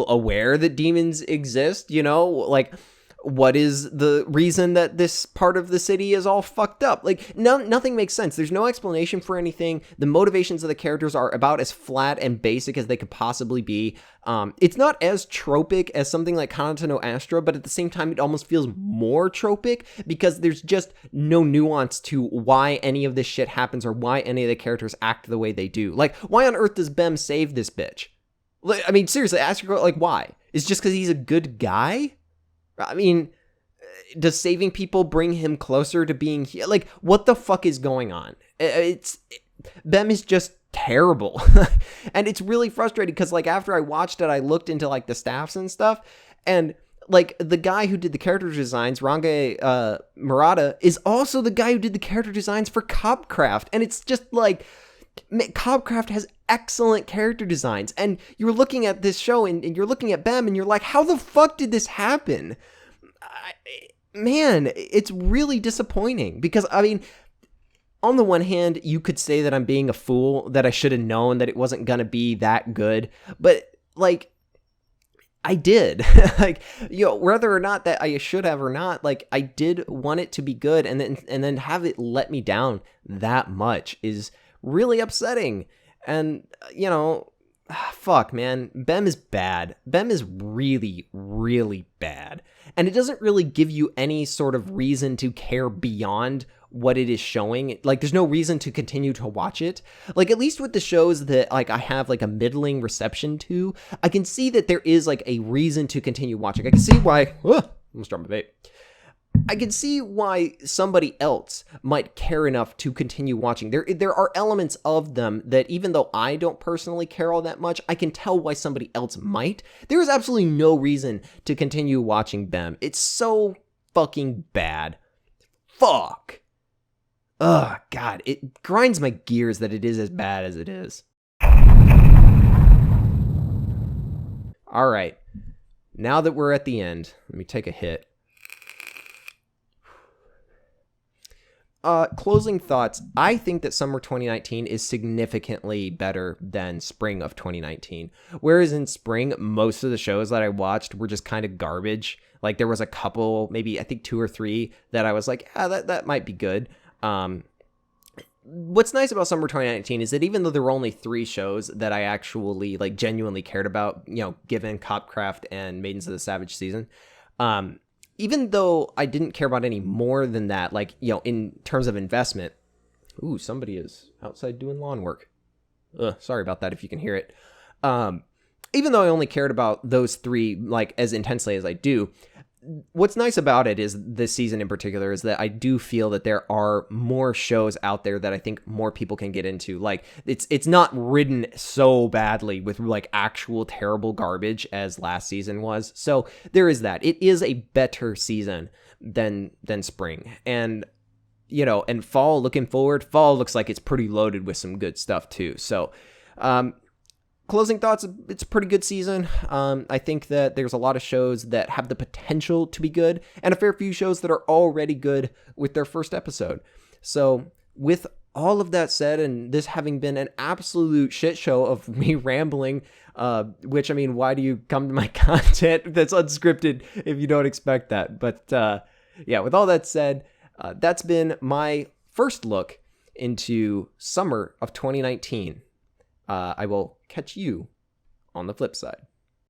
aware that demons exist? You know, like, what is the reason that this part of the city is all fucked up? Like, nothing makes sense. There's no explanation for anything. The motivations of the characters are about as flat and basic as they could possibly be. It's not as tropic as something like Kanata no Astra, but at the same time, it almost feels more tropic because there's just no nuance to why any of this shit happens or why any of the characters act the way they do. Like, why on earth does Bem save this bitch? Like, I mean, seriously, ask your girl, like, why? Is it just because he's a good guy? I mean, does saving people bring him closer to being here? Like, what the fuck is going on? Bem is just terrible. And it's really frustrating because, like, after I watched it, I looked into, like, the staffs and stuff. And, like, the guy who did the character designs, Range Murata, is also the guy who did the character designs for Copcraft. And it's just, like, Copcraft has excellent character designs, and you're looking at this show and you're looking at Bem and you're like, how the fuck did this happen? Man, it's really disappointing because, I mean, on the one hand, you could say that I'm being a fool, that I should have known that it wasn't gonna be that good, but like, I did. Like, whether or not that I should have or not, like, I did want it to be good, and then have it let me down that much is really upsetting. And fuck, man, Bem is bad. Bem is really, really bad, and it doesn't really give you any sort of reason to care beyond what it is showing. Like, there's no reason to continue to watch it. Like, at least with the shows that, like, I have, like, a middling reception to, I can see that there is, like, a reason to continue watching. I can see why... almost dropped my vape. I can see why somebody else might care enough to continue watching. There are elements of them that, even though I don't personally care all that much, I can tell why somebody else might. There is absolutely no reason to continue watching Bem. It's so fucking bad. Fuck. Ugh, God, it grinds my gears that it is as bad as it is. All right, now that we're at the end, let me take a hit. Closing thoughts. I think that summer 2019 is significantly better than spring of 2019. Whereas in spring, most of the shows that I watched were just kind of garbage. Like, there was a couple, maybe I think 2 or 3 that I was like, that might be good. What's nice about summer 2019 is that even though there were only 3 shows that I actually, like, genuinely cared about, given Copcraft and Maidens of the Savage season, even though I didn't care about any more than that, like, in terms of investment. Ooh, somebody is outside doing lawn work. Sorry about that if you can hear it. Even though I only cared about those 3, like, as intensely as I do, what's nice about it is this season in particular is that I do feel that there are more shows out there that I think more people can get into. Like, it's not ridden so badly with, like, actual terrible garbage as last season was. So there is that. It is a better season than spring. And and fall, looking forward, fall looks like it's pretty loaded with some good stuff too. So closing thoughts, it's a pretty good season. I think that there's a lot of shows that have the potential to be good, and a fair few shows that are already good with their first episode. So with all of that said, and this having been an absolute shit show of me rambling, which, I mean, why do you come to my content that's unscripted if you don't expect that? But yeah, with all that said, that's been my first look into summer of 2019. I will catch you on the flip side.